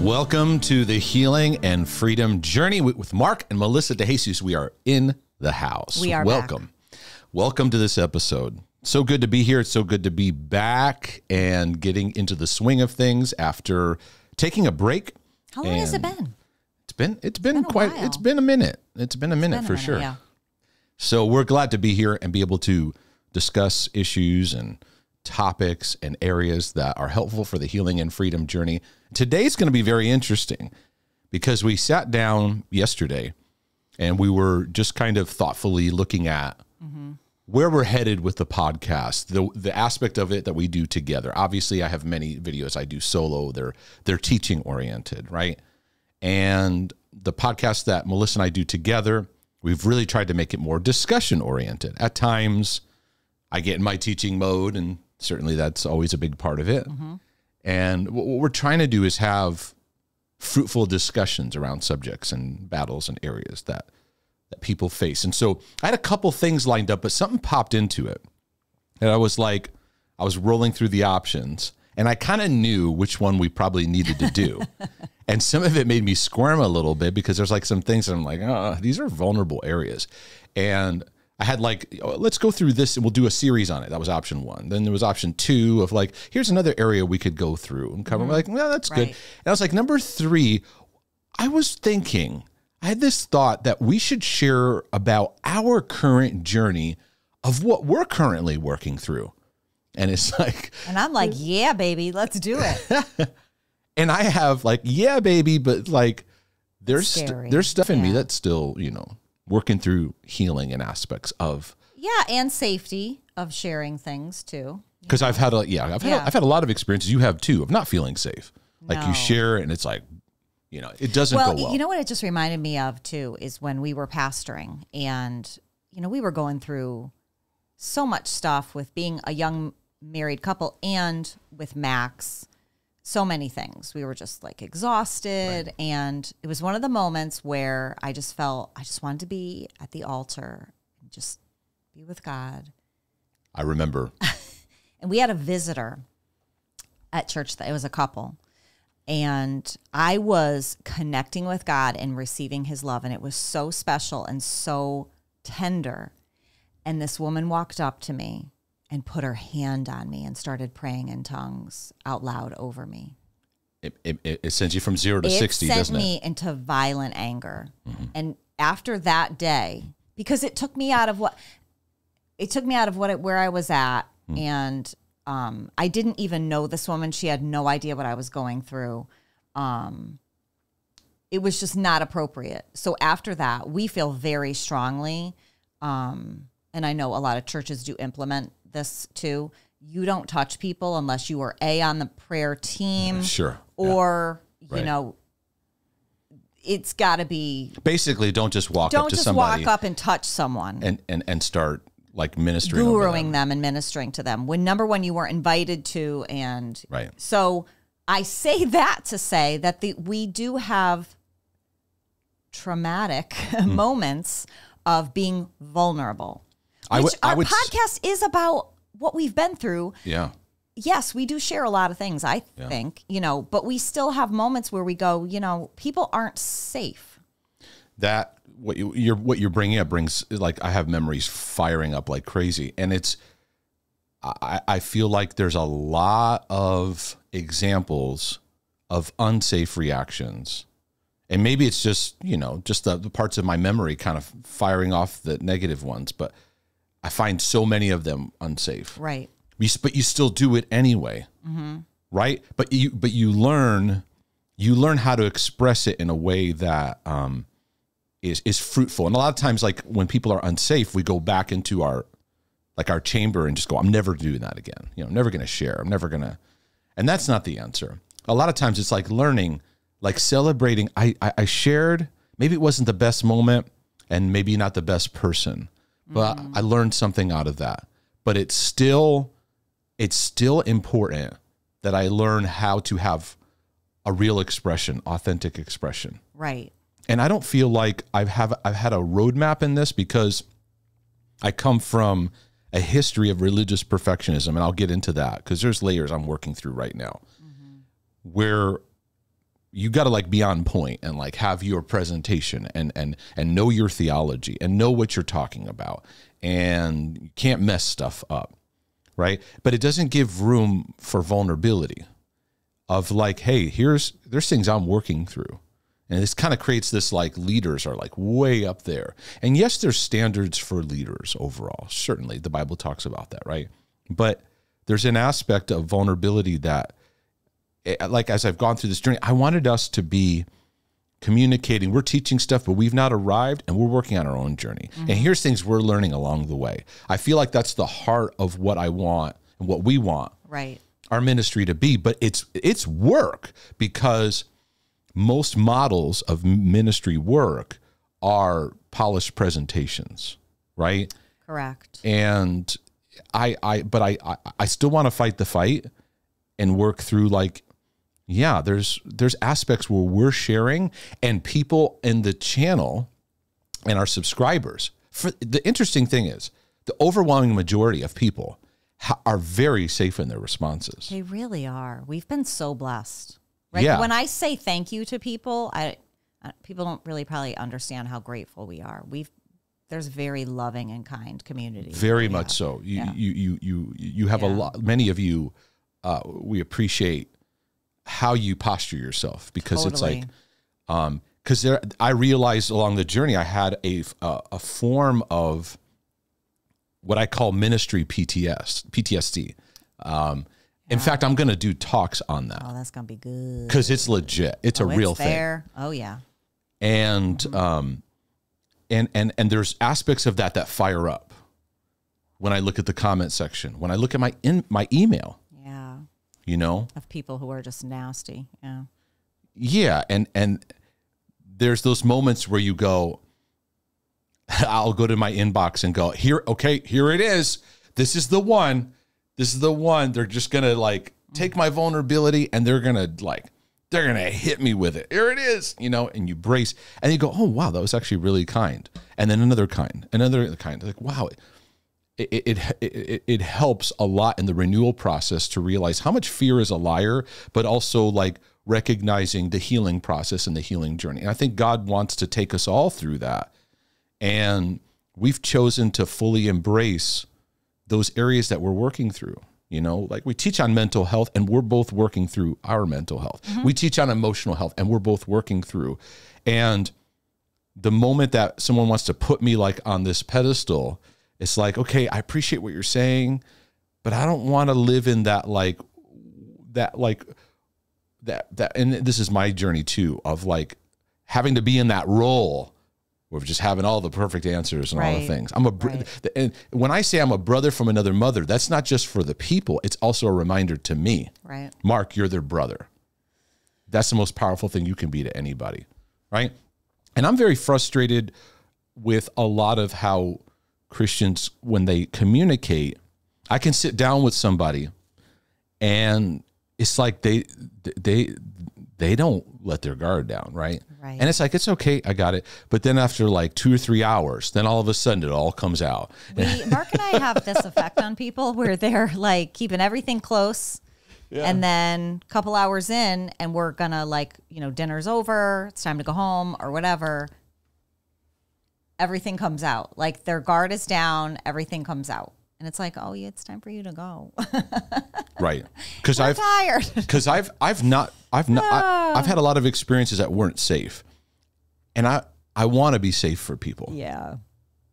Welcome to the Healing and Freedom Journey with Mark and Melissa DeJesus. We are in the house. We are Welcome. Welcome to this episode. So good to be here. It's so good to be back and getting into the swing of things after taking a break. How long has it been? It's been a minute. It's been a minute for sure. Yeah. So we're glad to be here and be able to discuss issues and topics and areas that are helpful for the healing and freedom journey. Today's going to be very interesting because we sat down yesterday and we were just kind of thoughtfully looking at where we're headed with the podcast, the aspect of it that we do together. Obviously, I have many videos I do solo. They're teaching oriented, right? And the podcast that Melissa and I do together, we've really tried to make it more discussion oriented. At times, I get in my teaching mode, and certainly that's always a big part of it. And what we're trying to do is have fruitful discussions around subjects and battles and areas that people face. And so I had a couple things lined up, but something popped into it. And I was rolling through the options, and I kind of knew which one we probably needed to do. And some of it made me squirm a little bit because there's like some things that I'm like, oh, these are vulnerable areas. And I had like, let's go through this and we'll do a series on it. That was option one. Then there was option two of like, here's another area we could go through and cover. Like, well, that's good. And I was like, number three, I had this thought that we should share about our current journey of what we're currently working through. And it's like, and I'm like, yeah, baby, let's do it. And I have like, yeah, baby, but like there's stuff in me that's still, working through healing and aspects of. Yeah. And safety of sharing things too. Because I've had a lot of experiences. You have too, of not feeling safe. Like you share and it's like, it doesn't go well. You know what it just reminded me of too is when we were pastoring and, we were going through so much stuff with being a young married couple and with Max, so many things. We were just like exhausted. Right. And it was one of the moments where I just felt, I just wanted to be at the altar and just be with God. I remember. And we had a visitor at church. It was a couple. And I was connecting with God and receiving his love. And it was so special and so tender. And this woman walked up to me and put her hand on me and started praying in tongues out loud over me. It sends you from 0 to 60, doesn't it? It sent me into violent anger. And after that day, because it took me out of where I was at. And I didn't even know this woman. She had no idea what I was going through. It was just not appropriate. So after that, we feel very strongly, and I know a lot of churches do implement this too. You don't touch people unless you are on the prayer team. Sure. Or, it's got to be. Basically, don't just walk up to somebody. Don't just walk up and touch someone. And start like ministering. Guruing them and ministering to them. When number one, you weren't invited to. And so I say that to say that we do have traumatic moments of being vulnerable. Our podcast is about what we've been through. Yeah. Yes, we do share a lot of things, I think, but we still have moments where we go, people aren't safe. That what you're bringing up brings, like, I have memories firing up like crazy. And I feel like there's a lot of examples of unsafe reactions. And maybe it's just, just the parts of my memory kind of firing off the negative ones, but I find so many of them unsafe. Right. But you still do it anyway. Right. But you learn how to express it in a way that is fruitful. And a lot of times, like when people are unsafe, we go back into our chamber and just go, I'm never doing that again. I'm never going to share. I'm never going to. And that's not the answer. A lot of times it's like learning, like celebrating. I shared, maybe it wasn't the best moment and maybe not the best person. But I learned something out of that. But it's still important that I learn how to have a real expression, authentic expression. Right. And I don't feel like I've had a roadmap in this because I come from a history of religious perfectionism, and I'll get into that because there's layers I'm working through right now where you got to like be on point and like have your presentation and know your theology and know what you're talking about, and you can't mess stuff up, right? But it doesn't give room for vulnerability of like, hey, there's things I'm working through. And this kind of creates this like leaders are like way up there. And yes, there's standards for leaders overall. Certainly the Bible talks about that, right? But there's an aspect of vulnerability that, like, as I've gone through this journey, I wanted us to be communicating. We're teaching stuff, but we've not arrived, and we're working on our own journey. Mm-hmm. And here's things we're learning along the way. I feel like that's the heart of what I want and what we want our ministry to be. But it's work, because most models of ministry work are polished presentations, right? Correct. And I still want to fight the fight and work through like, yeah, there's aspects where we're sharing, and people in the channel and our subscribers. The interesting thing is the overwhelming majority of people are very safe in their responses. They really are. We've been so blessed. Right? Yeah. When I say thank you to people, people don't really probably understand how grateful we are. There's very loving and kind community. Very much so. You have a lot. Many of you, we appreciate how you posture yourself, because it's like, because I realized along the journey I had a form of what I call ministry PTSD. In fact, I'm going to do talks on that. Oh, that's going to be good. Because it's legit. It's a real thing. Oh, yeah. And and there's aspects of that fire up when I look at the comment section, when I look at my email. Yeah. You know? Of people who are just nasty. Yeah. Yeah. And there's those moments where you go, I'll go to my inbox and go, here it is. This is the one. They're just going to like take my vulnerability, and they're going to hit me with it. Here it is, you know, and you brace, and you go, oh, wow, that was actually really kind. And then another kind. Like, wow, it helps a lot in the renewal process to realize how much fear is a liar, but also like recognizing the healing process and the healing journey. And I think God wants to take us all through that. And we've chosen to fully embrace those areas that we're working through. You know, like we teach on mental health, and we're both working through our mental health. Mm-hmm. We teach on emotional health, and we're both working through. And the moment that someone wants to put me like on this pedestal, it's like, okay, I appreciate what you're saying, but I don't want to live in that, and this is my journey too, of like having to be in that role of just having all the perfect answers and all the things. And when I say I'm a brother from another mother, that's not just for the people. It's also a reminder to me. Right. Mark, you're their brother. That's the most powerful thing you can be to anybody. Right. And I'm very frustrated with a lot of how Christians, when they communicate, I can sit down with somebody and it's like they don't let their guard down. Right. And it's like, it's okay, I got it. But then after like 2 or 3 hours, then all of a sudden it all comes out. Mark and I have this effect on people where they're like keeping everything close. Yeah. And then a couple hours in, and we're going to like, you know, dinner's over, it's time to go home or whatever. Everything comes out. Like their guard is down, everything comes out. And it's like, oh yeah, it's time for you to go. Right. Because I'm tired. Because I've had a lot of experiences that weren't safe, and I want to be safe for people. Yeah.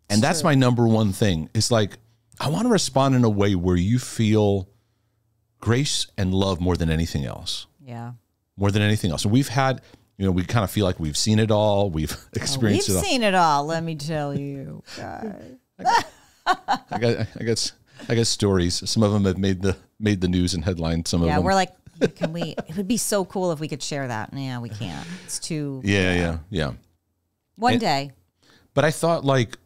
And that's my number one thing. It's like, I want to respond in a way where you feel grace and love more than anything else. Yeah. More than anything else. And we've had, you know, we kind of feel like we've seen it all. We've experienced it all. We've seen it all. Let me tell you, guys. I guess stories. Some of them have made the news and headlines. Some of them. Yeah, we're like, can we? It would be so cool if we could share that. Yeah, we can't. It's too. Yeah. One day. But I thought like,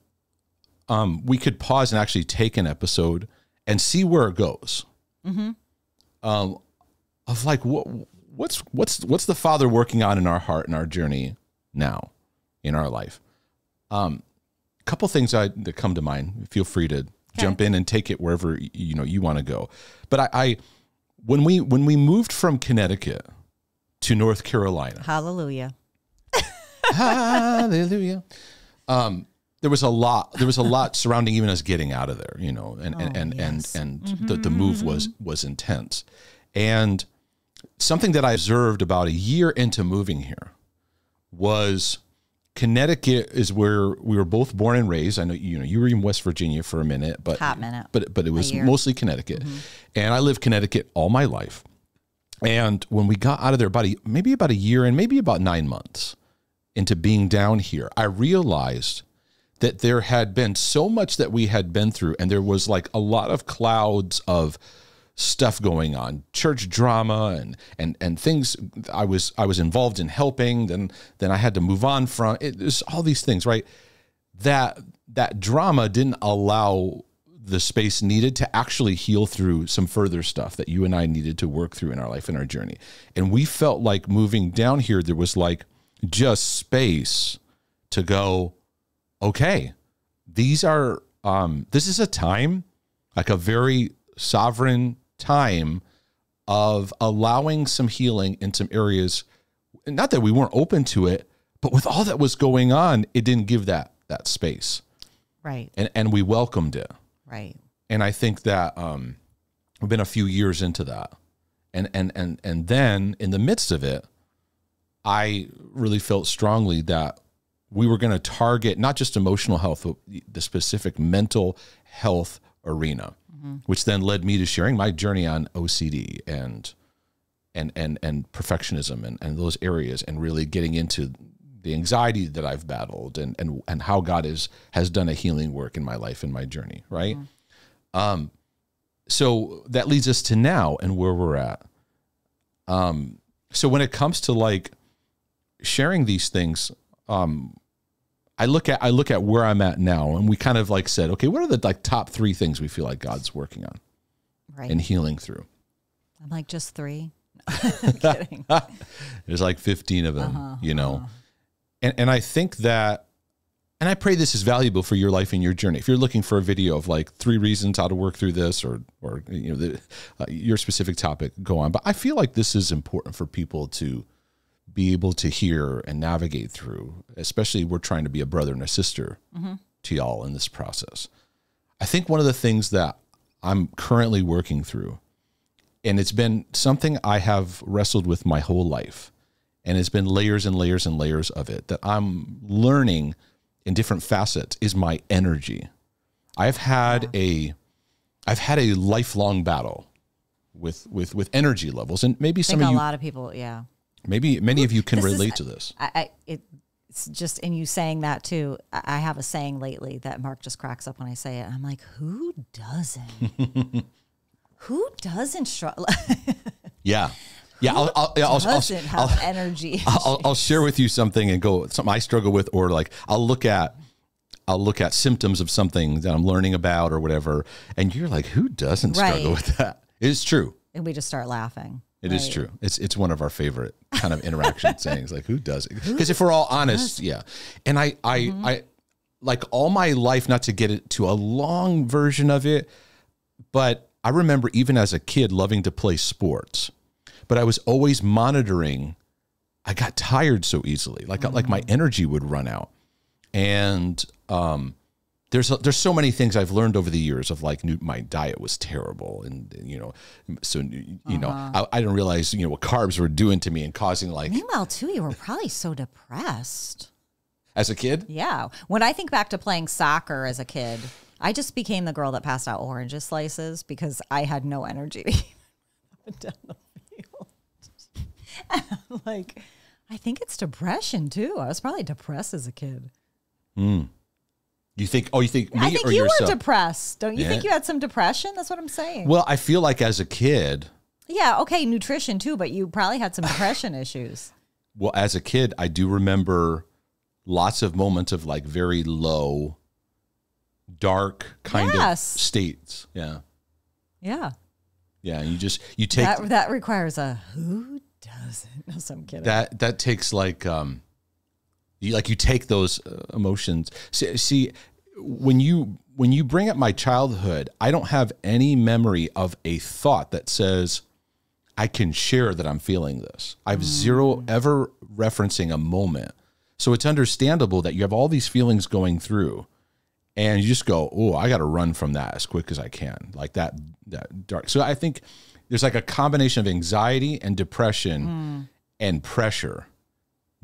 we could pause and actually take an episode and see where it goes. Mm-hmm. Of like what's the Father working on in our heart and our journey now, in our life. Couple things that come to mind. Feel free to jump in and take it wherever you want to go. But I when we moved from Connecticut to North Carolina. Hallelujah. Hallelujah. There was a lot surrounding even us getting out of there, you know, and the move was intense. And something that I observed about a year into moving here was Connecticut is where we were both born and raised. I know, you were in West Virginia for a minute, but it was mostly Connecticut. And I lived Connecticut all my life. And when we got out of there maybe about a year and maybe about 9 months into being down here, I realized that there had been so much that we had been through, and there was like a lot of clouds of stuff going on, church drama and things I was involved in helping, then I had to move on from it. There's all these things, right? That drama didn't allow the space needed to actually heal through some further stuff that you and I needed to work through in our life and our journey. And we felt like moving down here, there was like just space to go, okay, this is a time, like a very sovereign time of allowing some healing in some areas. Not that we weren't open to it, but with all that was going on, it didn't give that space. Right. And we welcomed it. Right. And I think that we've been a few years into that. And then in the midst of it, I really felt strongly that we were going to target not just emotional health, but the specific mental health arena, which then led me to sharing my journey on OCD and perfectionism and those areas, and really getting into the anxiety that I've battled and how God has done a healing work in my life and my journey, right? So that leads us to now and where we're at. So when it comes to like sharing these things, I look at where I'm at now, and we kind of like said, okay, what are the like top 3 things we feel like God's working on and healing through? I'm like, just 3. I'm kidding. There's like 15 of them, you know? And I think that, and I pray this is valuable for your life and your journey. If you're looking for a video of like 3 reasons how to work through this, or you know, your specific topic, go on. But I feel like this is important for people to be able to hear and navigate through, especially we're trying to be a brother and a sister to y'all in this process. I think one of the things that I'm currently working through, and it's been something I have wrestled with my whole life, and it's been layers and layers and layers of it that I'm learning in different facets, is my energy. I've had a lifelong battle with energy levels, and maybe some of you, a lot of people, yeah. Maybe many of you can relate to this. It's just in you saying that too. I have a saying lately that Mark just cracks up when I say it. I'm like, who doesn't? Who doesn't struggle? Yeah. Yeah. I'll have energy. I'll share with you something I struggle with, or like I'll look at symptoms of something that I'm learning about or whatever. And you're like, who doesn't struggle with that? It's true. And we just start laughing. It is true. It's one of our favorite kind of interaction sayings. Like, who does it? Because if we're all honest, yeah. And I like all my life, not to get it to a long version of it, but I remember even as a kid loving to play sports, but I was always monitoring. I got tired so easily, like my energy would run out. And there's so many things I've learned over the years of like my diet was terrible, and you know, so you know, I didn't realize what carbs were doing to me and causing like. Meanwhile, too, you were probably so depressed as a kid. Yeah, when I think back to playing soccer as a kid, I just became the girl that passed out orange slices because I had no energy to even down the field. And I'm like, I think it's depression too. I was probably depressed as a kid. You think me or yourself? I think you were depressed. Don't you think you had some depression? That's what I'm saying. Well, I feel like as a kid. Yeah, okay, nutrition too, but you probably had some depression issues. Well, as a kid, I do remember lots of moments of like very low, dark kind of states. Yeah. Yeah. Yeah, and you take that requires a who doesn't. No, so I'm kidding. That takes like you take those emotions. See, when you bring up my childhood, I don't have any memory of a thought that says I can share that I'm feeling this. I have zero ever referencing a moment. So it's understandable that you have all these feelings going through and you just go, oh, I got to run from that as quick as I can. Like that dark. So I think there's like a combination of anxiety and depression and pressure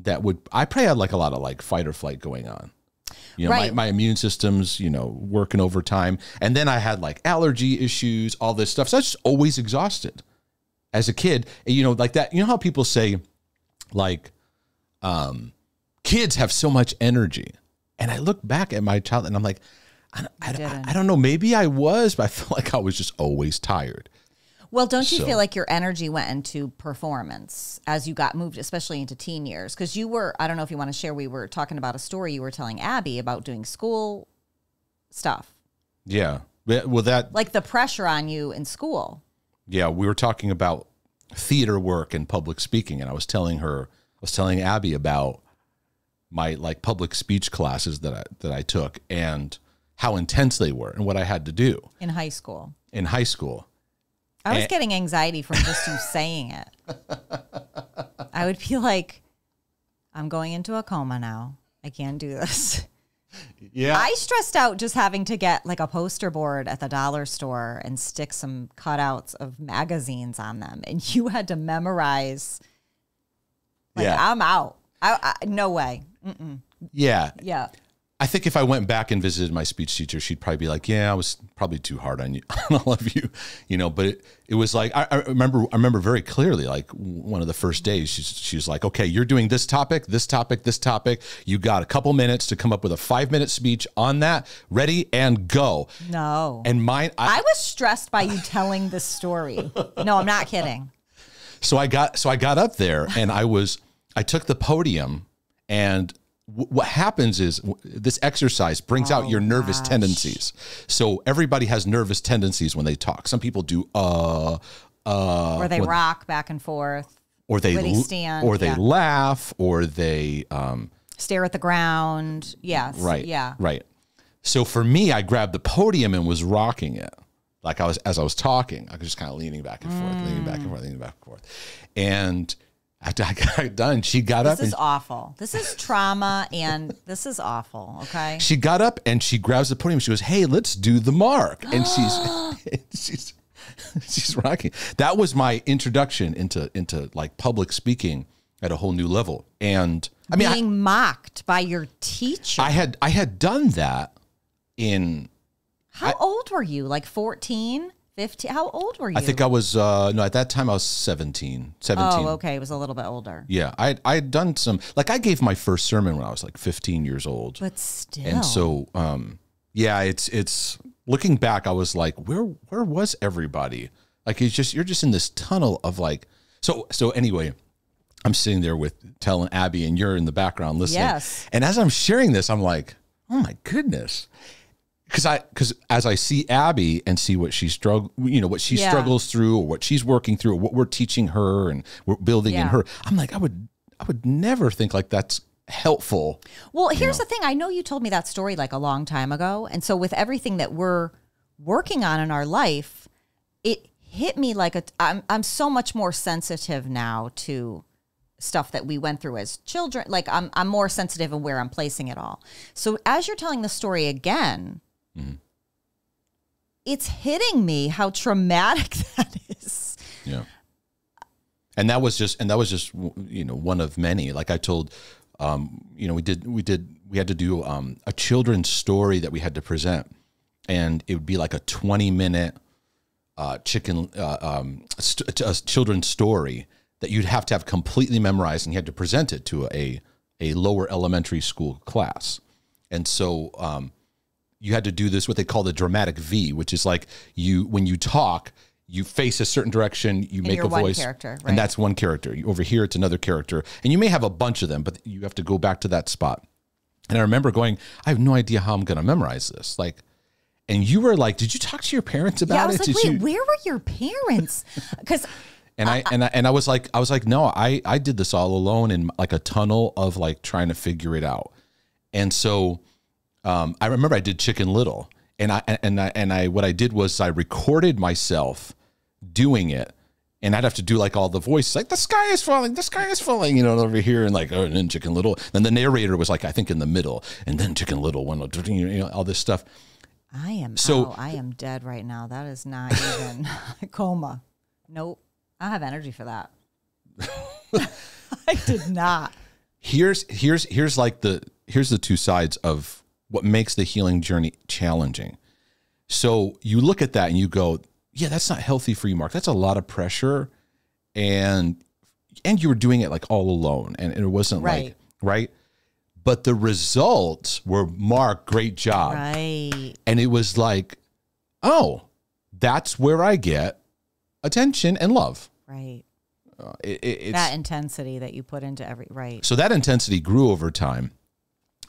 that I probably had like a lot of like fight or flight going on. You know, right. my immune system's, you know, working overtime. And then I had like allergy issues, all this stuff. So I was just always exhausted as a kid. And, you know, like that, you know how people say like, kids have so much energy. And I look back at my child and I'm like, I don't know, maybe I was, but I felt like I was just always tired. Well, don't you feel like your energy went into performance as you got moved, especially into teen years? Because you were, I don't know if you want to share, we were talking about a story you were telling Abby about doing school stuff. Yeah. Well, that. Like the pressure on you in school. Yeah. We were talking about theater work and public speaking. And I was telling Abby about my like public speech classes that I took and how intense they were and what I had to do. In high school. I was getting anxiety from just you saying it. I would feel like, I'm going into a coma now. I can't do this. Yeah. I stressed out just having to get like a poster board at the dollar store and stick some cutouts of magazines on them. And you had to memorize. Like, I'm out. No way. Mm-mm. Yeah. Yeah. I think if I went back and visited my speech teacher, she'd probably be like, yeah, I was probably too hard on you, on all of you, you know, but it was like, I remember very clearly, like one of the first days, she was like, okay, you're doing this topic. You got a couple minutes to come up with a 5-minute speech on that. Ready and go. No. And mine. I was stressed by you telling this story. No, I'm not kidding. So I got up there and I took the podium and what happens is this exercise brings out your nervous tendencies. So everybody has nervous tendencies when they talk. Some people do or they rock back and forth, or they stand, or they laugh, or they stare at the ground. Yes, right, right. So for me, I grabbed the podium and was rocking it, like as I was talking. I was just kind of leaning back and forth, leaning back and forth, and after I got done, she got up. This is awful. This is trauma, and this is awful, okay? She got up, and she grabs the podium. She goes, hey, let's do the mark. And she's rocking. That was my introduction into like public speaking at a whole new level. And I mean, being mocked by your teacher. I had done that in... How old were you? Like 14? 15? How old were you? I think I was, no, at that time I was 17. Oh, okay. It was a little bit older. Yeah. I had done some, like I gave my first sermon when I was like 15 years old. But still. And so, yeah, it's looking back, I was like, where was everybody? Like, you're just in this tunnel of like, so anyway, I'm sitting there telling Abby and you're in the background listening. Yes. And as I'm sharing this, I'm like, oh my goodness. Because as I see Abby and see what she struggles through, or what she's working through, or what we're teaching her and we're building in her, I'm like, I would never think like that's helpful. Well, here's the thing. I know you told me that story like a long time ago, and so with everything that we're working on in our life, it hit me like I'm so much more sensitive now to stuff that we went through as children. Like I'm more sensitive in where I'm placing it all. So as you're telling the story again. Mm-hmm. It's hitting me how traumatic that is. Yeah. And that was just one of many. Like I told, we had to do a children's story that we had to present, and it would be like a 20-minute children's story that you'd have to have completely memorized, and you had to present it to a lower elementary school class. And so, you had to do this, what they call the dramatic V, which is like when you talk, you face a certain direction, you make a voice, character, right? And that's one character. Over here, it's another character. And you may have a bunch of them, but you have to go back to that spot. And I remember going, I have no idea how I'm going to memorize this. Like, and you were like, did you talk to your parents about it? I was like, wait, where were your parents? Because I was like, no, I did this all alone in like a tunnel of like trying to figure it out. And so, I remember I did Chicken Little, and what I did was I recorded myself doing it, And I'd have to do like all the voices, like the sky is falling, you know, over here, and like, oh, and then Chicken Little. Then the narrator was like, I think in the middle, and then Chicken Little went, you know, all this stuff. I am dead right now. That is not even a coma. Nope. I don't have energy for that. I did not. Here's the two sides of what makes the healing journey challenging. So you look at that and you go, yeah, that's not healthy for you, Mark. That's a lot of pressure. And you were doing it like all alone. And it wasn't like, right? But the results were, Mark, great job. Right. And it was like, oh, that's where I get attention and love. Right. It's that intensity that you put into right. So that intensity grew over time.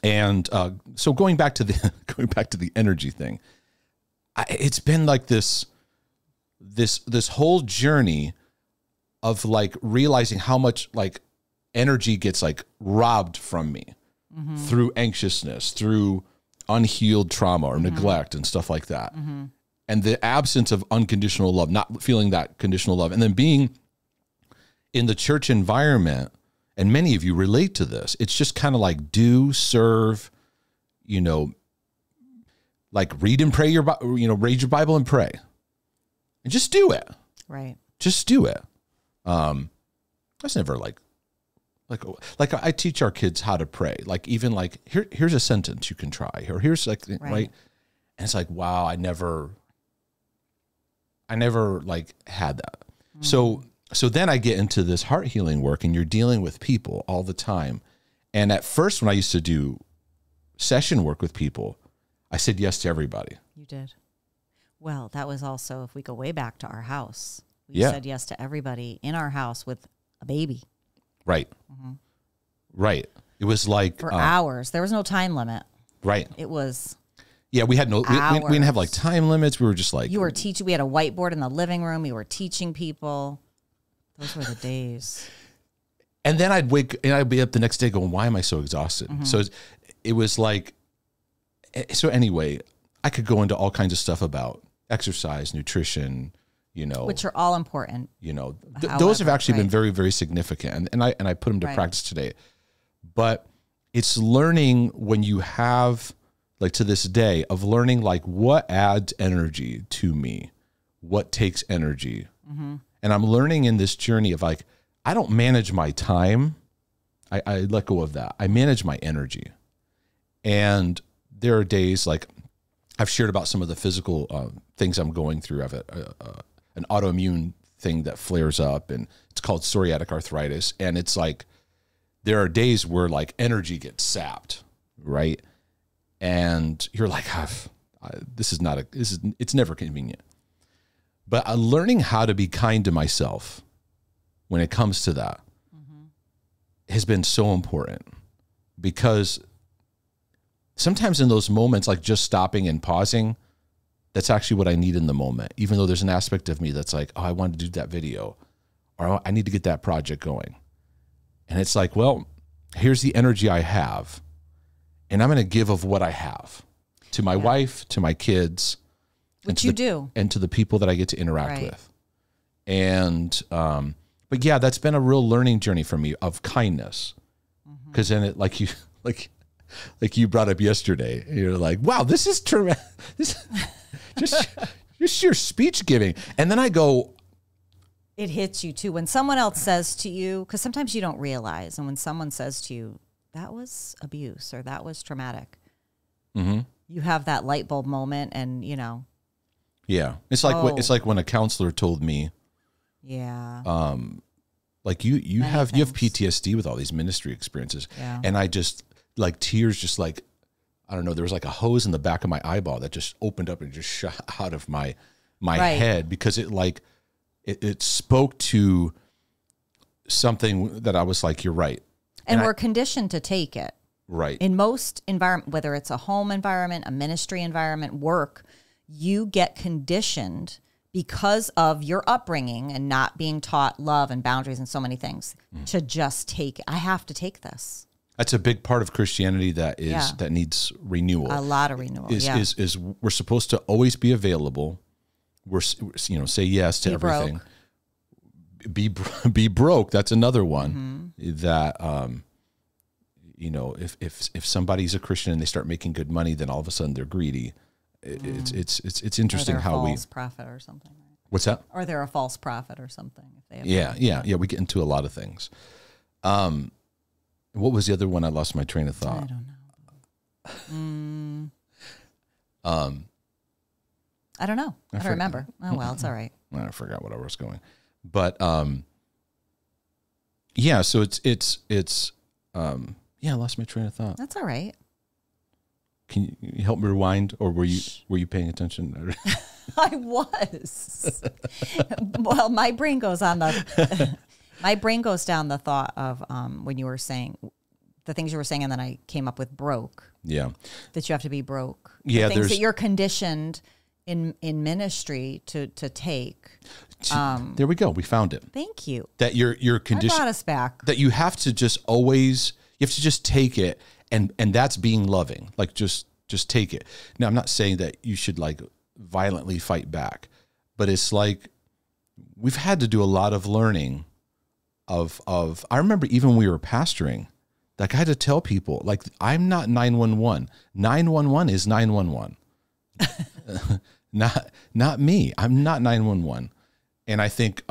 And so going back to the energy thing, it's been like this whole journey of like realizing how much like energy gets like robbed from me through anxiousness, through unhealed trauma or neglect and stuff like that. And the absence of unconditional love, not feeling that conditional love, and then being in the church environment, and many of you relate to this. It's just kind of like do, serve, you know, like read and pray read your Bible and pray. And just do it. Right. Just do it. That's never like I teach our kids how to pray. Like even like here's a sentence you can try, or here's like right. And it's like, wow, I never like had that. So then I get into this heart healing work, and you're dealing with people all the time. And at first, when I used to do session work with people, I said yes to everybody. You did. Well, that was also, if we go way back to our house, we said yes to everybody in our house with a baby. Right. Right. It was like for hours. There was no time limit. Right. It was. Yeah, we had we didn't have like time limits. We were just like, you were teaching. We had a whiteboard in the living room. We were teaching people. Those were the days. And then I'd be up the next day going, why am I so exhausted? So it was like, so anyway, I could go into all kinds of stuff about exercise, nutrition, you know, which are all important. You know, those have actually been very, very significant. And I put them to practice today. But it's learning when you have, like to this day, of learning like what adds energy to me, what takes energy. And I'm learning in this journey of like, I don't manage my time. I let go of that. I manage my energy. And there are days like I've shared about some of the physical things I'm going through. I have an autoimmune thing that flares up, and it's called psoriatic arthritis. And it's like, there are days where like energy gets sapped, right? And you're like, it's never convenient. But learning how to be kind to myself when it comes to that has been so important, because sometimes in those moments, like just stopping and pausing, that's actually what I need in the moment, even though there's an aspect of me that's like, oh, I want to do that video, or I need to get that project going. And it's like, well, here's the energy I have, and I'm going to give of what I have to my wife, to my kids, which you do, and to the people that I get to interact with. And, but yeah, that's been a real learning journey for me of kindness. Cause then it, like you brought up yesterday, you're like, wow, this is tremendous. Just your speech giving. And then I go, it hits you too. When someone else says to you, cause sometimes you don't realize. And when someone says to you, that was abuse or that was traumatic, you have that light bulb moment, and you know. Yeah. It's like when a counselor told me, like you have PTSD with all these ministry experiences. Yeah. And I just like tears, just like, I don't know, there was like a hose in the back of my eyeball that just opened up and just shot out of my head, because it like, it spoke to something that I was like, you're right. And we're conditioned to take it. Right. In most environment, whether it's a home environment, a ministry environment, work, you get conditioned because of your upbringing and not being taught love and boundaries and so many things to just take it. I have to take this. That's a big part of Christianity that needs renewal. A lot of renewal. Is we're supposed to always be available. We're say yes to everything. Broke. be broke. That's another one that, you know, if somebody's a Christian and they start making good money, then all of a sudden they're greedy. It's interesting how we false prophet or something. Right? What's that? Or they're a false prophet or something. If they have yeah. We get into a lot of things. What was the other one? I lost my train of thought. I don't know. I don't know. I don't remember. Oh well, it's all right. I forgot what I was going, but yeah. So it's yeah. I lost my train of thought. That's all right. Can you help me rewind, or were you paying attention? I was. Well, my brain goes down the thought of when you were saying the things you were saying, and then I came up with broke. Yeah. That you have to be broke. Yeah. The things that you're conditioned in ministry to take. There we go. We found it. Thank you. That you're conditioned. Brought us back. That you have to just always, you have to just take it, and that's being loving. Like just take it. Now, I'm not saying that you should like violently fight back, but it's like we've had to do a lot of learning of I remember even when we were pastoring, like I had to tell people, like, I'm not 911. 911 is 911. Not me. I'm not 911. And I think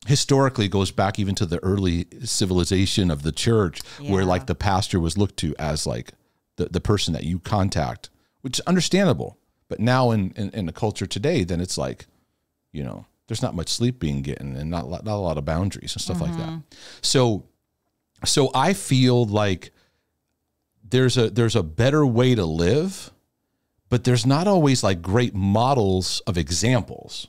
historically it goes back even to the early civilization of the church, where like the pastor was looked to as like the person that you contact, which is understandable. But now in the culture today, then it's like, you know, there's not much sleep being getting, and not a lot of boundaries and stuff like that. So I feel like there's a better way to live, but there's not always like great models of examples.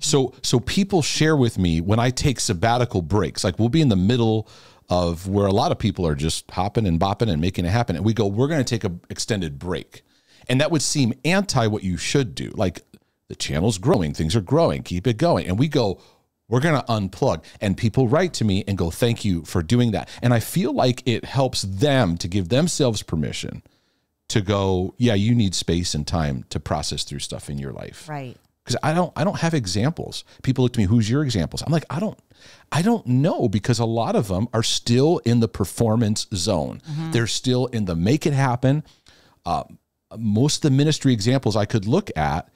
So people share with me when I take sabbatical breaks, like we'll be in the middle of where a lot of people are just hopping and bopping and making it happen. And we go, we're going to take an extended break. And that would seem anti what you should do. Like, the channel's growing, things are growing, keep it going. And we go, we're going to unplug. And people write to me and go, thank you for doing that. And I feel like it helps them to give themselves permission to go, yeah, you need space and time to process through stuff in your life. Right. Because I don't have examples. People look to me, who's your examples? I'm like, I don't know, because a lot of them are still in the performance zone. They're still in the make it happen. Most of the ministry examples I could look at,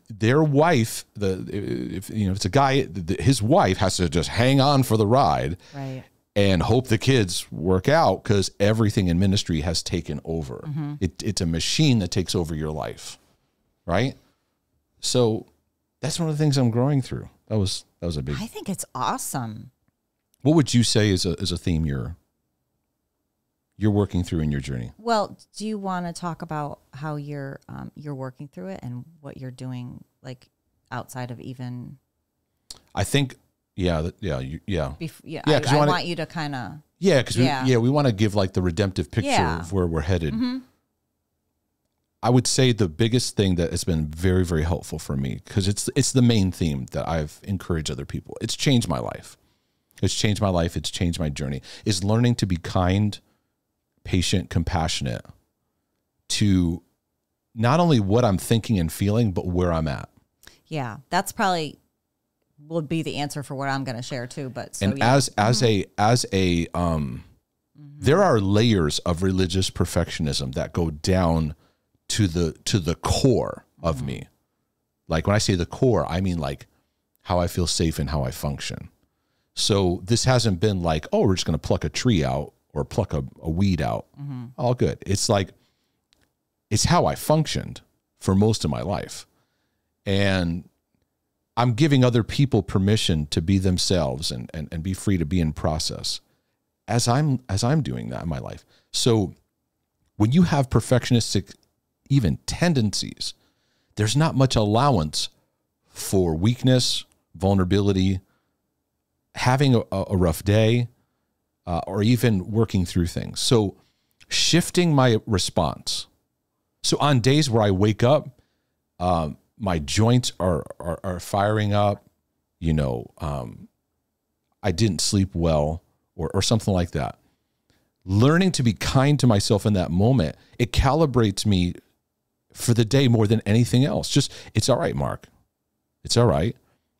their wife, if it's a guy, his wife has to just hang on for the ride, right, and hope the kids work out, because everything in ministry has taken over. It's a machine that takes over your life, right? So that's one of the things I'm growing through. That was a big. I think it's awesome. What would you say is a theme you're working through in your journey? Well, do you want to talk about how you're working through it and what you're doing, like outside of even? I think, I want you to kind of. Yeah, because we want to give like the redemptive picture of where we're headed. I would say the biggest thing that has been very, very helpful for me, because it's the main theme that I've encouraged other people. It's changed my life. It's changed my life. It's changed my journey. Is learning to be kind, patient, compassionate to not only what I'm thinking and feeling, but where I'm at. Yeah, that's probably would be the answer for what I'm going to share too. But so, and as a there are layers of religious perfectionism that go down to the core of me. Like when I say the core, I mean like how I feel safe and how I function. So this hasn't been like, oh, we're just going to pluck a tree out or pluck a weed out. All good. It's like, it's how I functioned for most of my life. And I'm giving other people permission to be themselves and be free to be in process as I'm doing that in my life. So when you have perfectionistic even tendencies, there's not much allowance for weakness, vulnerability, having a rough day, or even working through things. So shifting my response. So on days where I wake up, my joints are firing up, I didn't sleep well or something like that. Learning to be kind to myself in that moment, it calibrates me for the day more than anything else. Just, it's all right, Mark. It's all right.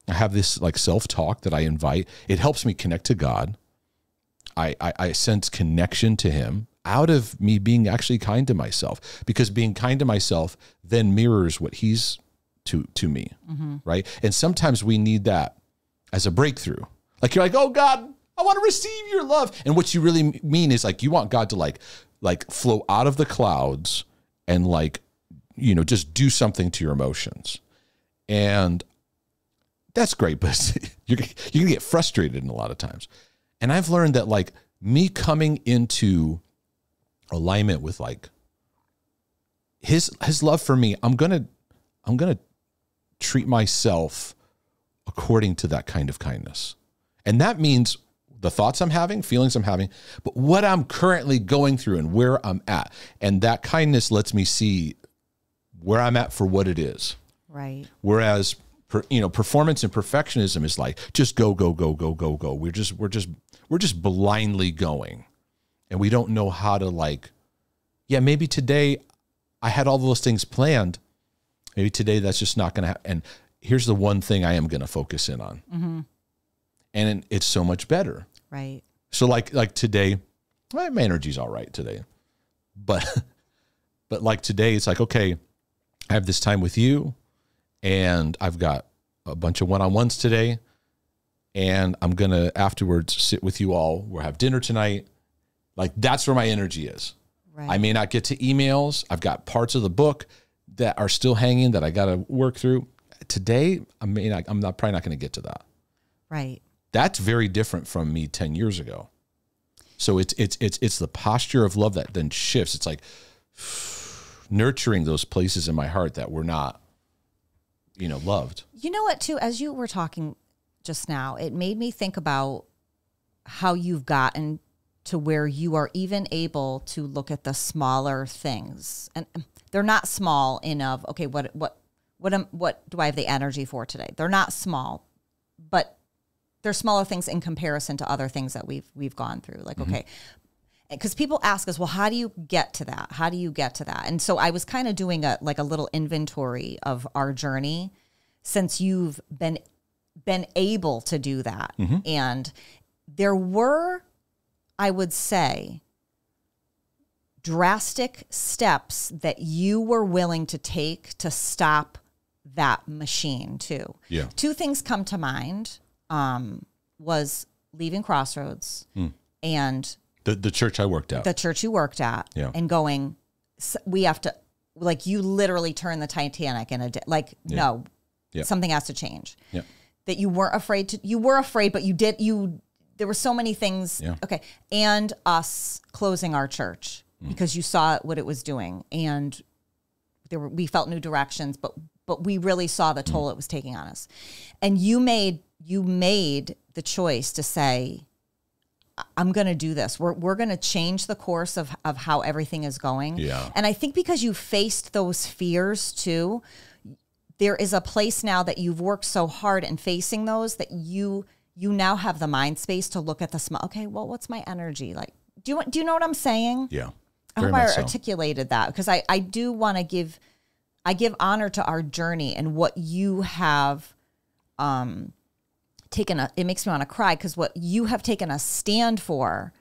I have this like self-talk that I invite. It helps me connect to God. I sense connection to him out of me being actually kind to myself, because being kind to myself then mirrors what he's to me, right? And sometimes we need that as a breakthrough. Like you're like, oh God, I want to receive your love. And what you really mean is like, you want God to like flow out of the clouds and like, just do something to your emotions. And that's great, but you're going to get frustrated in a lot of times. And I've learned that like me coming into alignment with like his love for me, I'm going to treat myself according to that kind of kindness. And that means the thoughts I'm having, feelings I'm having, but what I'm currently going through and where I'm at. And that kindness lets me see where I'm at for what it is. Right. Whereas, performance and perfectionism is like, just go, go, go, go, go, go. We're just blindly going. And we don't know how to like, yeah, maybe today I had all those things planned. Maybe today that's just not going to happen. And here's the one thing I am going to focus in on. Mm-hmm. And it's so much better. Right. So like today, my energy's all right today. But like today, it's like, okay, I have this time with you and I've got a bunch of one-on-ones today. And I'm going to afterwards sit with you all. We'll have dinner tonight. Like that's where my energy is. Right. I may not get to emails. I've got parts of the book that are still hanging that I got to work through. Today, I'm probably not going to get to that. Right. That's very different from me 10 years ago. So it's the posture of love that then shifts. It's like nurturing those places in my heart that were not, loved. You know what, too, as you were talking just now, it made me think about how you've gotten to where you are even able to look at the smaller things. And they're not small in of, okay, what do I have the energy for today? They're not small, but they're smaller things in comparison to other things that we've gone through. Like, okay, because people ask us, well, how do you get to that? How do you get to that? And so I was kind of doing a little inventory of our journey since you've been able to do that. Mm-hmm. And there were, I would say, drastic steps that you were willing to take to stop that machine too. Yeah. Two things come to mind. Was leaving Crossroads and the church I worked at. The church you worked at. Yeah. And going, we have to, like, you literally turned the Titanic in a day. Like, no, something has to change. Yeah. That you weren't afraid to, you were afraid, but there were so many things. Yeah. Okay. And us closing our church because you saw what it was doing. And we felt new directions, but we really saw the toll it was taking on us. And you made the choice to say, I'm going to do this. We're going to change the course of how everything is going. Yeah. And I think because you faced those fears too, there is a place now that you've worked so hard in facing those that you now have the mind space to look at the small. Okay, well, what's my energy like? Do you know what I'm saying? Yeah. I hope I articulated that, because I do want to give honor to our journey and what you have taken it makes me want to cry, because what you have taken a stand for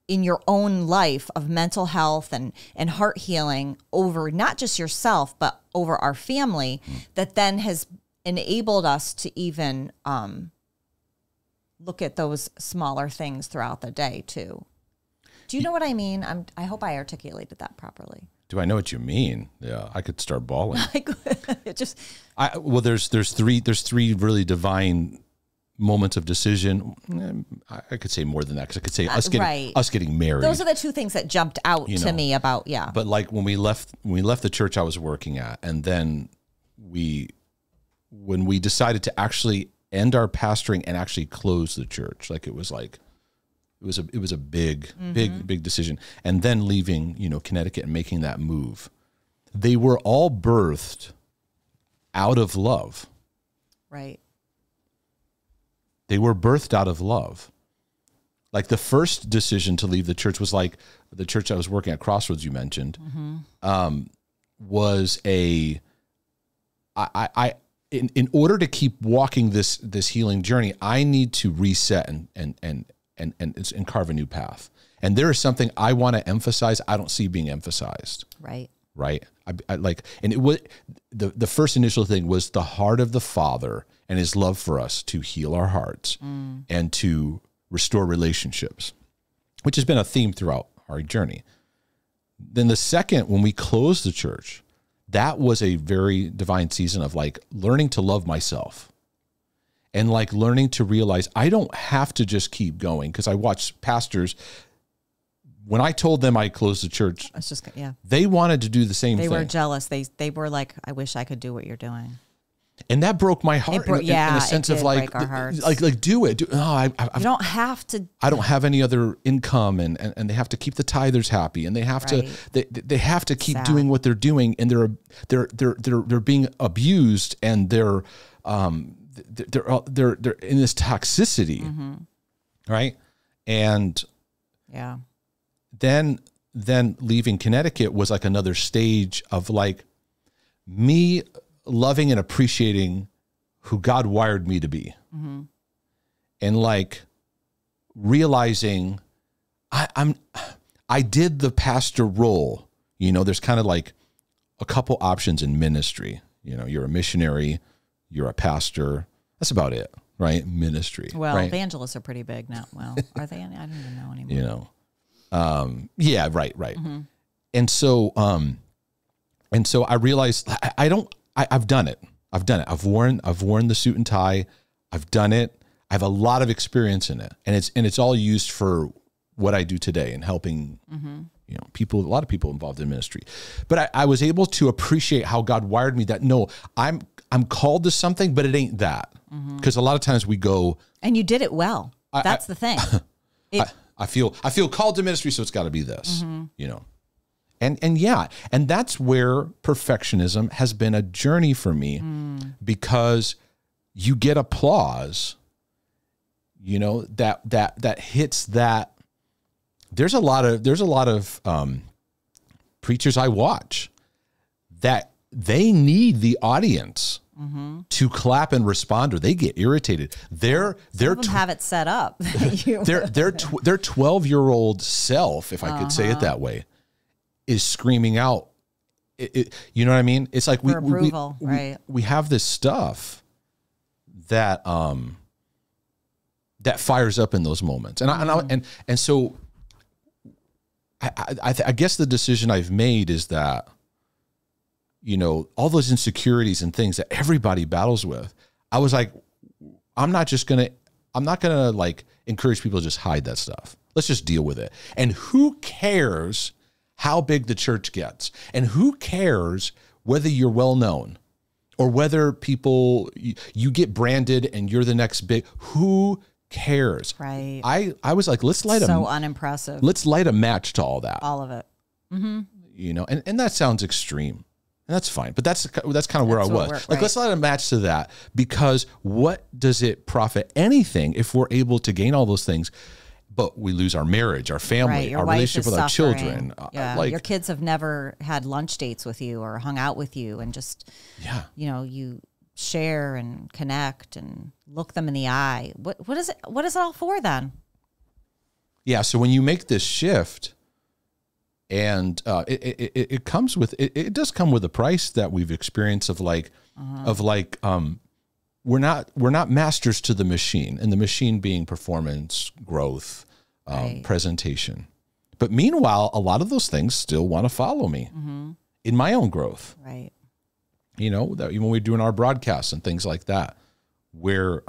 in your own life of mental health and heart healing over not just yourself, but over our family, that then has enabled us to even look at those smaller things throughout the day too. Do you know what I mean? I hope I articulated that properly. Do I know what you mean? Yeah, I could start bawling. There's three really divine moments of decision. I could say more than that, because I could say us getting married. Those are the two things that jumped out to me about, yeah. But like when we left the church I was working at, and then when we decided to actually end our pastoring and actually close the church, like it was a big decision. And then leaving, Connecticut and making that move, they were all birthed out of love. Right. They were birthed out of love. Like the first decision to leave the church was like the church I was working at, Crossroads, you mentioned, was in order to keep walking this healing journey, I need to reset and carve a new path. And there is something I want to emphasize. I don't see being emphasized. Right. Right. I like, and it was the first initial thing was the heart of the Father and his love for us to heal our hearts and to restore relationships, which has been a theme throughout our journey. Then the second, when we closed the church, that was a very divine season of like learning to love myself and like learning to realize I don't have to just keep going. Because I watched pastors, when I told them I closed the church, they wanted to do the same thing. They were jealous. They were like, I wish I could do what you're doing. And that broke my heart in a sense of like do it. You don't have to. I don't have any other income, and they have to keep the tithers happy, and they have to they have to keep doing what they're doing, and they're being abused, and they're in this toxicity, right? And then leaving Connecticut was like another stage of like me loving and appreciating who God wired me to be. And like realizing I did the pastor role. You know, there's kind of like a couple options in ministry. You know, you're a missionary, you're a pastor. That's about it, right? Ministry. Well, right? Evangelists are pretty big now. Well, are they? I don't even know anymore. You know, yeah, right. And so I realized I've done it. I've worn the suit and tie. I've done it. I have a lot of experience in it, and it's all used for what I do today and helping, you know, people, a lot of people involved in ministry. But I was able to appreciate how God wired me that no, I'm called to something, but it ain't that. Because a lot of times we go, and you did it well. That's the thing. I feel called to ministry, so it's got to be this, you know. And that's where perfectionism has been a journey for me, because you get applause, you know, that hits that. There's a lot of preachers I watch that they need the audience to clap and respond, or they get irritated. They're have it set up. their 12-year-old self, if I could say it that way, is screaming out. You know what I mean? It's like for approval, right? We have this stuff that that fires up in those moments, and so I guess the decision I've made is that, you know, all those insecurities and things that everybody battles with, I was like, I'm not gonna like encourage people to just hide that stuff. Let's just deal with it. And who cares how big the church gets? And who cares whether you're well known or whether people, you get branded and you're the next big, who cares? Right. I was like, let's light unimpressive. Let's light a match to all that. All of it. You know, and that sounds extreme. And that's fine. But that's kind of where I was. Like, let's light a match to that, because what does it profit anything if we're able to gain all those things, but we lose our marriage, our family, our relationship with our children. Yeah. Like, your kids have never had lunch dates with you or hung out with you, and just, you know, you share and connect and look them in the eye. What is it? What is it all for then? Yeah. So when you make this shift, and it comes with, it does come with a price that we've experienced of like, we're not masters to the machine, and the machine being performance, growth, presentation. But meanwhile, a lot of those things still want to follow me in my own growth. Right. You know, that even when we're doing our broadcasts and things like that, where,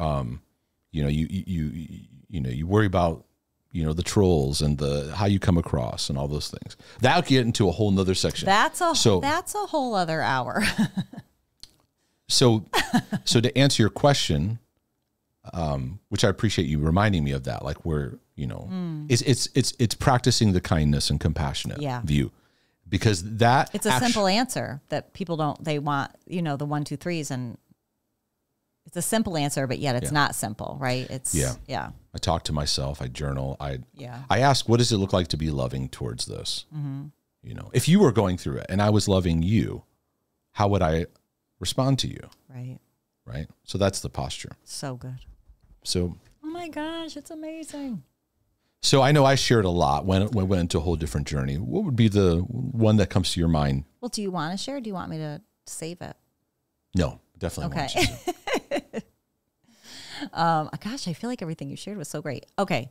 you know, you worry about, you know, the trolls and how you come across and all those things. That'll get into a whole nother section. That's a whole other hour. So to answer your question, which I appreciate you reminding me of that, like where, you know, it's practicing the kindness and compassionate view, because it's a simple answer that people they want, you know, the 1, 2, 3s, and it's a simple answer, but yet it's not simple, right? It's I talk to myself, I journal, I ask, what does it look like to be loving towards this? You know, if you were going through it and I was loving you, how would I respond to you? Right. right? So that's the posture. So good. So, oh my gosh, it's amazing. So I know I shared a lot when we went into a whole different journey. What would be the one that comes to your mind? Well, do you want to share? Or do you want me to save it? No, definitely. Okay. Gosh, I feel like everything you shared was so great. Okay.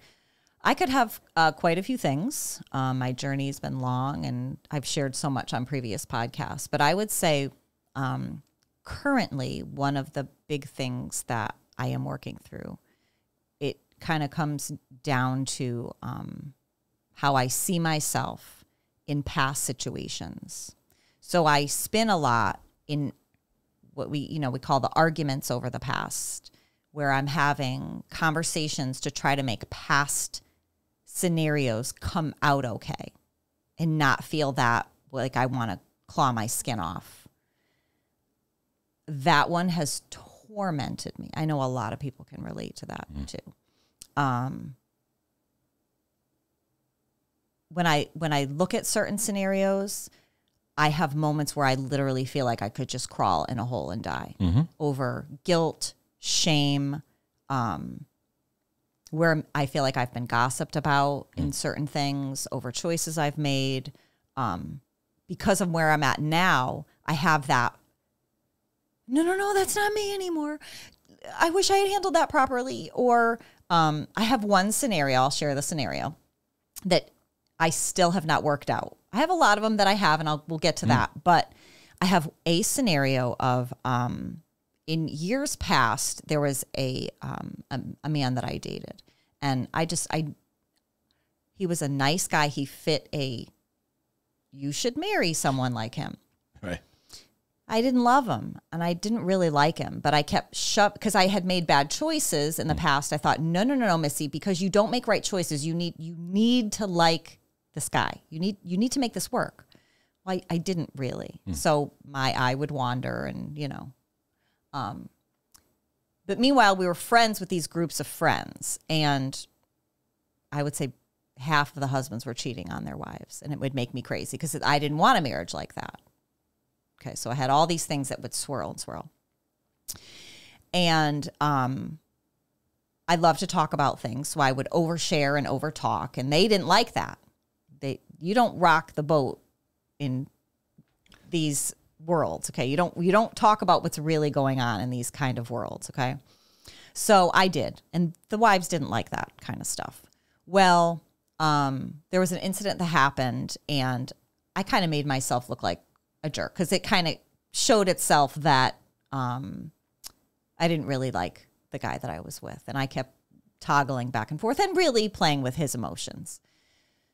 I could have quite a few things. My journey's been long, and I've shared so much on previous podcasts. But I would say currently one of the big things that I am working through, it kind of comes down to how I see myself in past situations. So I spin a lot in what we call the arguments over the past, where I'm having conversations to try to make past scenarios come out okay and not feel that like I want to claw my skin off. That one has tormented me. I know a lot of people can relate to that too. When I look at certain scenarios, I have moments where I literally feel like I could just crawl in a hole and die over guilt, shame, where I feel like I've been gossiped about in certain things, over choices I've made. Because of where I'm at now, I have that, no, that's not me anymore. I wish I had handled that properly. Or I have one scenario, I'll share the scenario, that I still have not worked out. I have a lot of them that I have, and we'll get to that. But I have a scenario of, in years past, there was a man that I dated, and he was a nice guy. He fit you should marry someone like him. Right. I didn't love him, and I didn't really like him, but I kept because I had made bad choices in the past. I thought, no, Missy, because you don't make right choices. You need to like this guy. You need to make this work. Well, I didn't really. So my eye would wander, and but meanwhile, we were friends with these groups of friends, and I would say half of the husbands were cheating on their wives, and it would make me crazy because I didn't want a marriage like that. Okay, so I had all these things that would swirl and swirl. And I love to talk about things, so I would overshare and overtalk, and they didn't like that. You don't rock the boat in these worlds, okay? You don't talk about what's really going on in these kind of worlds, okay? So I did, and the wives didn't like that kind of stuff. Well, there was an incident that happened, and I kind of made myself look like a jerk because it kind of showed itself that I didn't really like the guy that I was with, and I kept toggling back and forth and really playing with his emotions.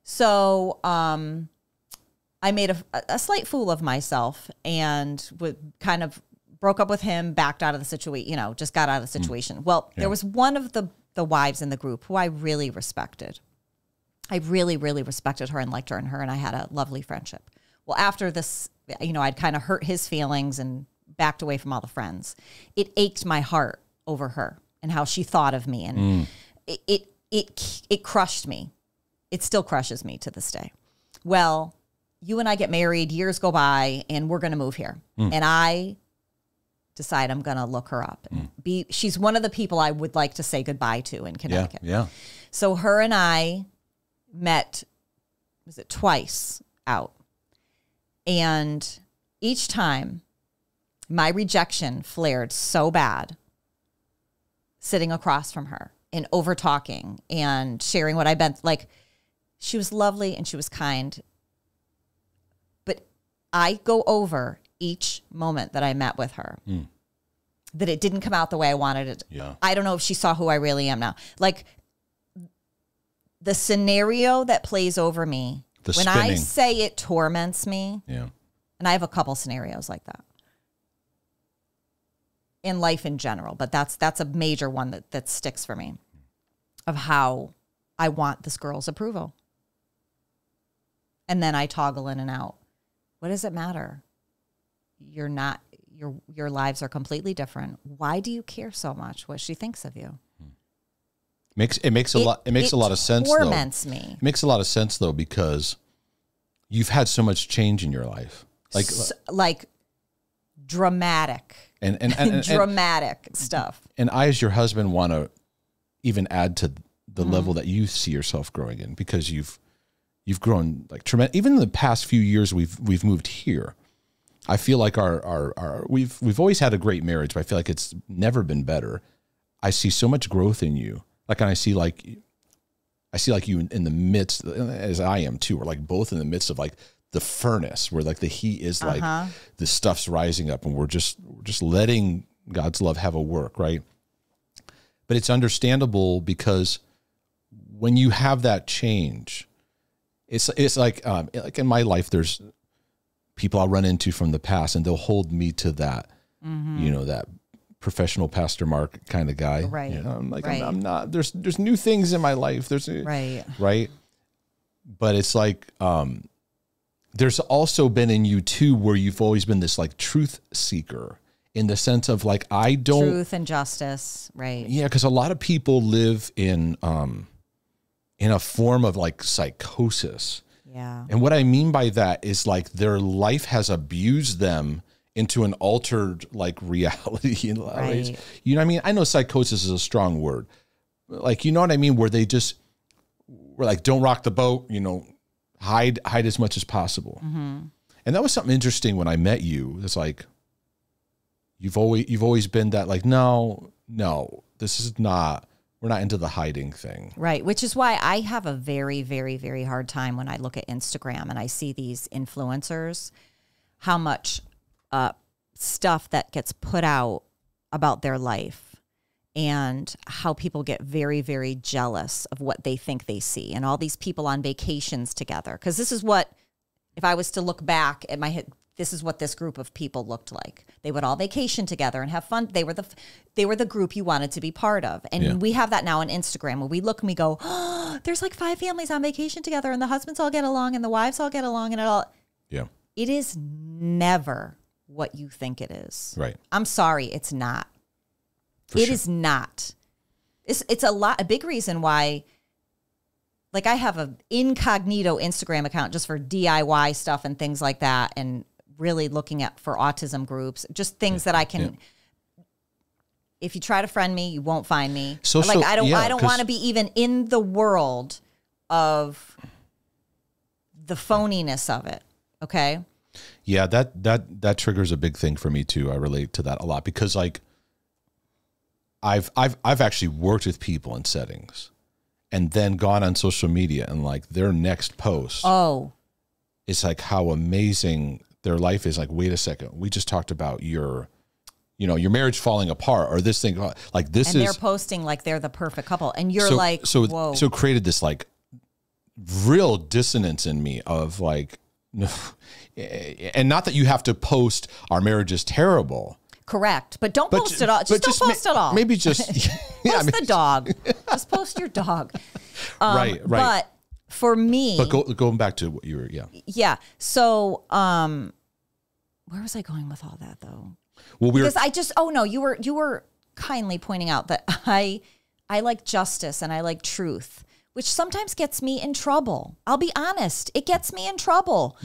So I made a slight fool of myself and kind of broke up with him, backed out of the situation, just got out of the situation. Well, there was one of the wives in the group who I really respected. I really, really respected her and liked her, and I had a lovely friendship. Well, after this, I'd kind of hurt his feelings and backed away from all the friends. It ached my heart over her and how she thought of me, and it crushed me. It still crushes me to this day. Well, you and I get married, years go by, and we're going to move here. And I decide I'm going to look her up. She's one of the people I would like to say goodbye to in Connecticut. Yeah. So her and I met, twice out. And each time my rejection flared so bad, sitting across from her and over talking and sharing what I've been like. She was lovely and she was kind. But I go over each moment that I met with her, that it didn't come out the way I wanted it. Yeah. I don't know if she saw who I really am now. Like the scenario that plays over me, when I say it torments me, and I have a couple scenarios like that in life in general, but that's a major one that sticks for me, of how I want this girl's approval. And then I toggle in and out. What does it matter? You're not, your lives are completely different. Why do you care so much what she thinks of you? It makes a lot of sense. Torments me. It makes a lot of sense though, because you've had so much change in your life. Like dramatic and dramatic stuff. And I, as your husband, want to even add to the level that you see yourself growing in, because you've grown like tremendous. Even in the past few years we've moved here, I feel like we've always had a great marriage, but I feel like it's never been better. I see so much growth in you. Like, and I see like you in the midst, as I am too. We're like both in the midst of like the furnace where like the heat is like the stuff's rising up, and we're just letting God's love have a work, right? But it's understandable, because when you have that change, it's like in my life, there's people I'll run into from the past, and they'll hold me to that, that professional Pastor Mark kind of guy. Right. I'm like, right. I'm not, there's new things in my life. Right. But it's like, there's also been in you too, where you've always been this like truth seeker, in the sense of like, I don't. Truth and justice. Right. Yeah. Cause a lot of people live in a form of like psychosis. Yeah. And what I mean by that is like their life has abused them into an altered like reality. Right. You know what I mean? I know psychosis is a strong word. Like, you know what I mean? Where they just were like, don't rock the boat, hide as much as possible. Mm-hmm. And that was something interesting when I met you. It's like, you've always been that like, no, this is not, we're not into the hiding thing. Right. Which is why I have a very, very, very hard time when I look at Instagram and I see these influencers, how much stuff that gets put out about their life, and how people get very, very jealous of what they think they see, and all these people on vacations together. Because this is what, if I was to look back at my head, this is what this group of people looked like. They would all vacation together and have fun. They were the group you wanted to be part of. And we have that now on Instagram, where we look and we go, oh, there's like 5 families on vacation together, and the husbands all get along and the wives all get along, and it is never what you think it is. Right. I'm sorry, it's not. It is not. It's a big reason why, like, I have an incognito Instagram account just for DIY stuff and things like that, and really looking at for autism groups, just things that I can. If you try to friend me, you won't find me. I don't want to be even in the world of the phoniness of it. Okay. Yeah, that triggers a big thing for me too. I relate to that a lot, because like I've actually worked with people in settings, and then gone on social media, and like their next post, it's like how amazing their life is. Like, wait a second, we just talked about your marriage falling apart, or this thing, like this, and they're posting like they're the perfect couple, and you're whoa. So created this like real dissonance in me of like, no, and not that you have to post our marriage is terrible. Correct, but don't post it all. Just don't post it all. Maybe just post the dog. Just post your dog. Right. But for me, going back to what you were, yeah. So, where was I going with all that though? Well, you were kindly pointing out that I like justice and I like truth, which sometimes gets me in trouble. I'll be honest, it gets me in trouble.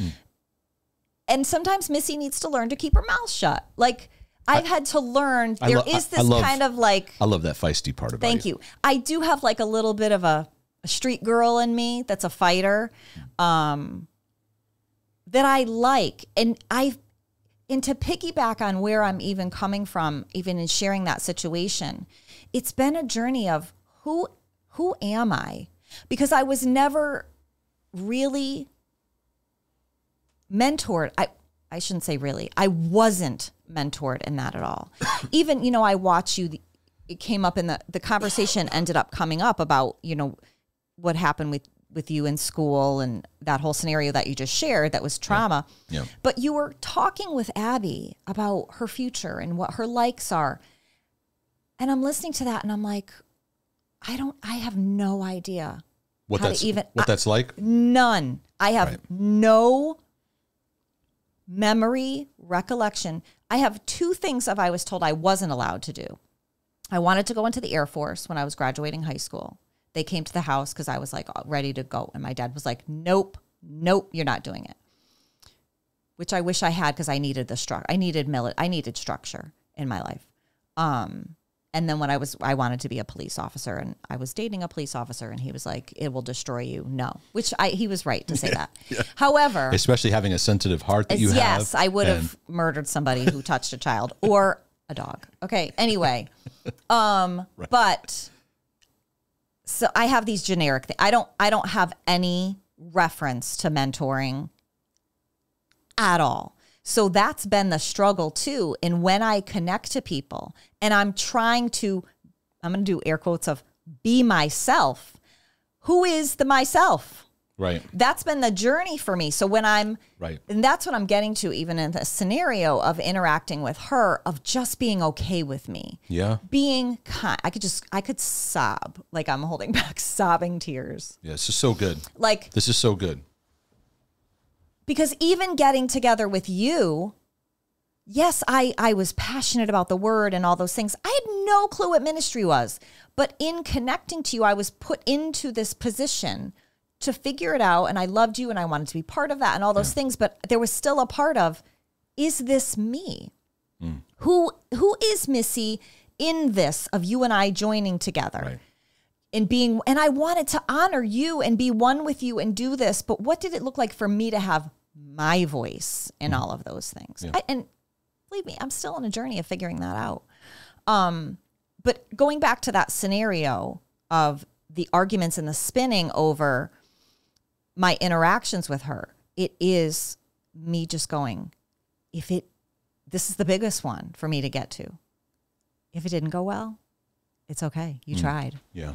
And sometimes Missy needs to learn to keep her mouth shut. Like, I've had to learn. I love that feisty part about Thank you. I do have like a little bit of a street girl in me that's a fighter, that I like. And to piggyback on where I'm even coming from, even in sharing that situation, it's been a journey of who am I? Because I was never really mentored. I shouldn't say really. I wasn't mentored in that at all. Even, I watch you. It came up in the conversation ended up coming up about, what happened with you in school and that whole scenario that you just shared that was trauma. Yeah. But you were talking with Abby about her future and what her likes are. And I'm listening to that and I'm like, I have no idea what that's like. None. I have no memory, recollection. I have 2 things I was told I wasn't allowed to do. I wanted to go into the Air Force when I was graduating high school. They came to the house because I was like ready to go. And my dad was like, nope, you're not doing it. which I wish I had because I needed the structure. I needed structure in my life. And then when I wanted to be a police officer, and I was dating a police officer, and he was like, "It will destroy you." No, he was right to say that. Yeah. However, especially having a sensitive heart that you have. Yes, I would have murdered somebody who touched a child or a dog. Okay. Anyway, right. But so I have these generic things. I don't have any reference to mentoring at all. So that's been the struggle too. And when I connect to people and I'm going to do air quotes of be myself, who is the myself? Right. That's been the journey for me. So when I'm, right. And that's what I'm getting to even in the scenario of interacting with her, of just being okay with me. Yeah. Being kind. I could sob, like I'm holding back sobbing tears. Yeah, this is so good. Like, this is so good. Because even getting together with you, yes, I was passionate about the word and all those things. I had no clue what ministry was. But in connecting to you, I was put into this position to figure it out. And I loved you and I wanted to be part of that and all those things. But there was still a part of, is this me? Mm. Who is Missy in this of you and I joining together? Right. And I wanted to honor you and be one with you and do this. But what did it look like for me to have my voice in all of those things? Yeah. And believe me, I'm still on a journey of figuring that out. But going back to that scenario of the arguments and the spinning over my interactions with her, it is me just going, this is the biggest one for me to get to. If it didn't go well, it's okay. You tried. Yeah.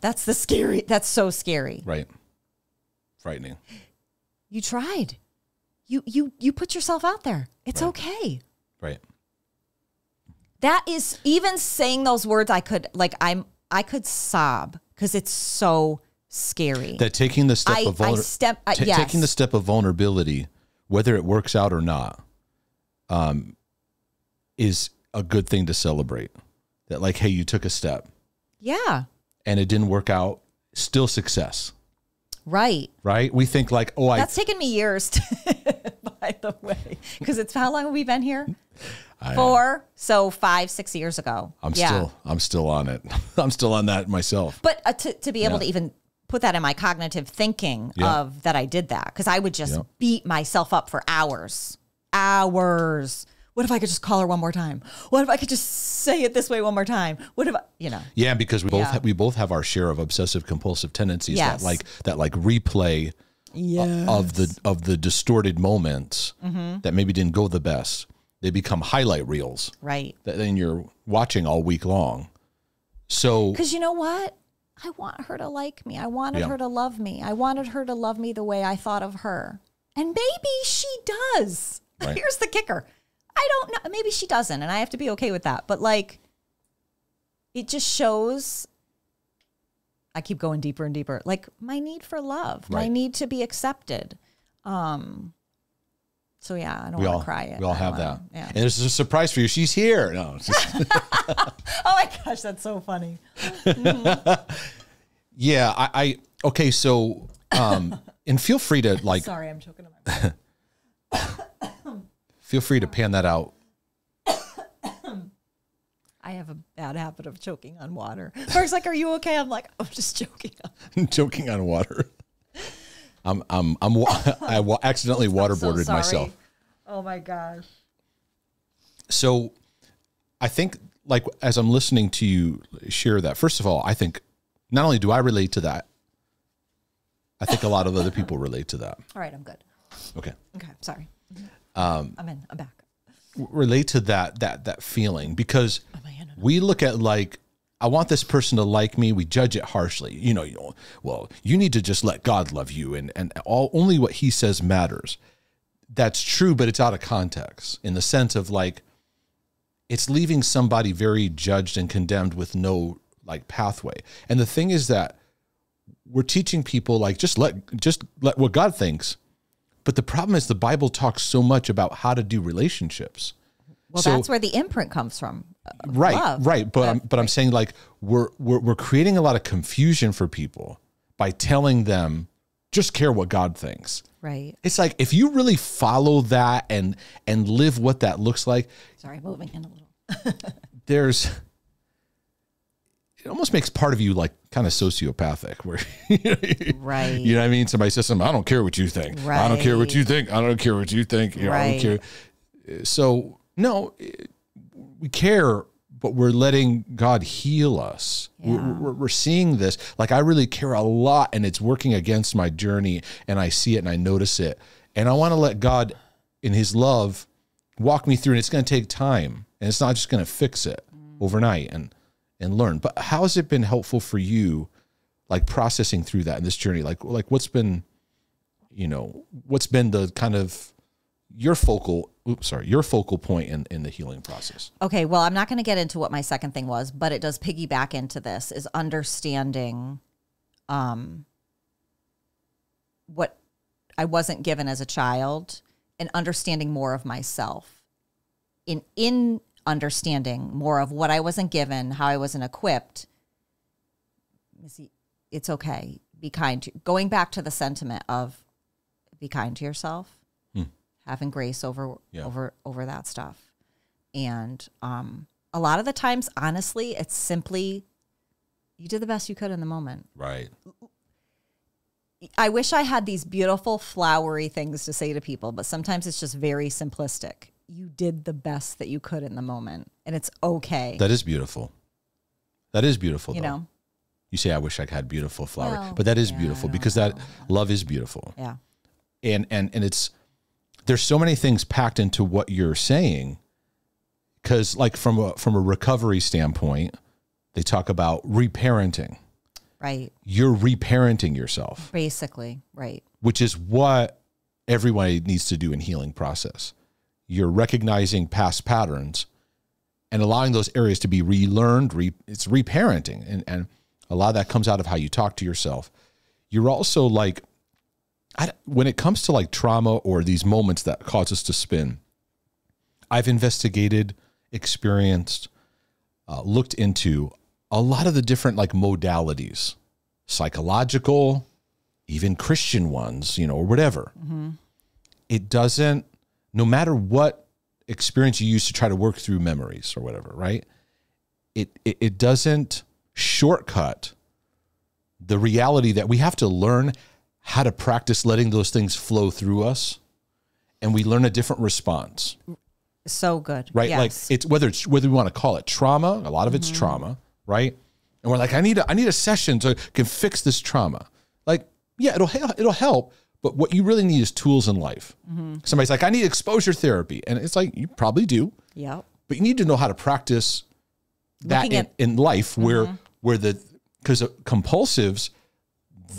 That's so scary. Right. Frightening. You tried. You put yourself out there. It's okay. Right. That is, even saying those words, I could sob because it's so scary. That taking the step of taking the step of vulnerability, whether it works out or not, is a good thing to celebrate. That like, hey, you took a step. Yeah. And it didn't work out. Still success. Right. Right? We think like, that's taken me years, by the way. Because it's, how long have we been here? 4, so 5, 6 years ago. I'm still on it. I'm still on that myself. But to be able to even put that in my cognitive thinking of that I did that. Because I would just beat myself up for hours. What if I could just call her one more time? What if I could just say it this way one more time? What if Yeah, because we both have our share of obsessive compulsive tendencies that replay of the distorted moments that maybe didn't go the best. They become highlight reels. Right. That then you're watching all week long. So because you know what? I want her to like me. I wanted her to love me. I wanted her to love me the way I thought of her. And maybe she does. Right. Here's the kicker. I don't know. Maybe she doesn't, and I have to be okay with that. But like, it just shows. I keep going deeper and deeper. Like my need for love, my need to be accepted. So yeah, I don't want to cry. We all have that. Yeah. And there's a surprise for you. She's here. No. Oh my gosh, that's so funny. Yeah, okay. So, and feel free to like. Sorry, I'm choking on my breath. Feel free to pan that out. I have a bad habit of choking on water. Mark's like, "Are you okay?" I'm like, "I'm just choking." Choking on water. I accidentally waterboarded myself. Oh my gosh. So, I think like as I'm listening to you share that, first of all, I think not only do I relate to that, I think a lot of other people relate to that. All right, I'm good. Okay. Sorry. I'm back. Relate to that feeling because we look at like, I want this person to like me. We judge it harshly. You need to just let God love you and only what he says matters. That's true, but it's out of context in the sense of like, it's leaving somebody very judged and condemned with no like pathway. And the thing is that we're teaching people like, just let what God thinks. But the problem is the Bible talks so much about how to do relationships. Well, that's where the imprint comes from. Right, love. right. But I'm saying like we're creating a lot of confusion for people by telling them just care what God thinks. Right. It's like, if you really follow that and live what that looks like. Sorry, moving in a little. It almost makes part of you like kind of sociopathic, where right. You know what I mean? Somebody says something, I don't care what you think. Right. I don't care what you think. I don't care what you think. You know, right. I don't care. So no, we care, but we're letting God heal us. Yeah. We're seeing this. Like, I really care a lot, and it's working against my journey, and I see it and I notice it. And I want to let God in his love walk me through, and it's going to take time, and it's not just going to fix it overnight and learn. But how has it been helpful for you, like processing through that in this journey? Like what's been the kind of your focal point in the healing process? Okay, well, I'm not going to get into what my second thing was, but it does piggyback into this, is understanding what I wasn't given as a child and understanding more of myself. In understanding more of what I wasn't given, how I wasn't equipped, it's okay. Be kind. Going back to the sentiment of be kind to yourself, having grace over that stuff. And a lot of the times, honestly, it's simply you did the best you could in the moment. Right. I wish I had these beautiful, flowery things to say to people, but sometimes it's just very simplistic. You did the best that you could in the moment, and it's okay. That is beautiful. That is beautiful, you know? You say, I wish I had beautiful flower, but that is beautiful, because that love is beautiful. Yeah. And there's so many things packed into what you're saying, because like from a recovery standpoint, they talk about reparenting. Right. You're reparenting yourself. Basically, right. Which is what everybody needs to do in healing process. You're recognizing past patterns and allowing those areas to be relearned. It's reparenting. And a lot of that comes out of how you talk to yourself. You're also like, when it comes to like trauma or these moments that cause us to spin, I've investigated, experienced, looked into a lot of the different like modalities, psychological, even Christian ones, or whatever. Mm-hmm. It doesn't, no matter what experience you use to try to work through memories or whatever, right? It doesn't shortcut the reality that we have to learn how to practice letting those things flow through us, and we learn a different response. So good. Right? Yes. Like it's whether we want to call it trauma, a lot of it's trauma, right? And we're like, I need a session so I can fix this trauma. Like, yeah, it'll help. But what you really need is tools in life. Mm-hmm. Somebody's like, I need exposure therapy. And it's like, you probably do. Yeah. But you need to know how to practice that in life because compulsives,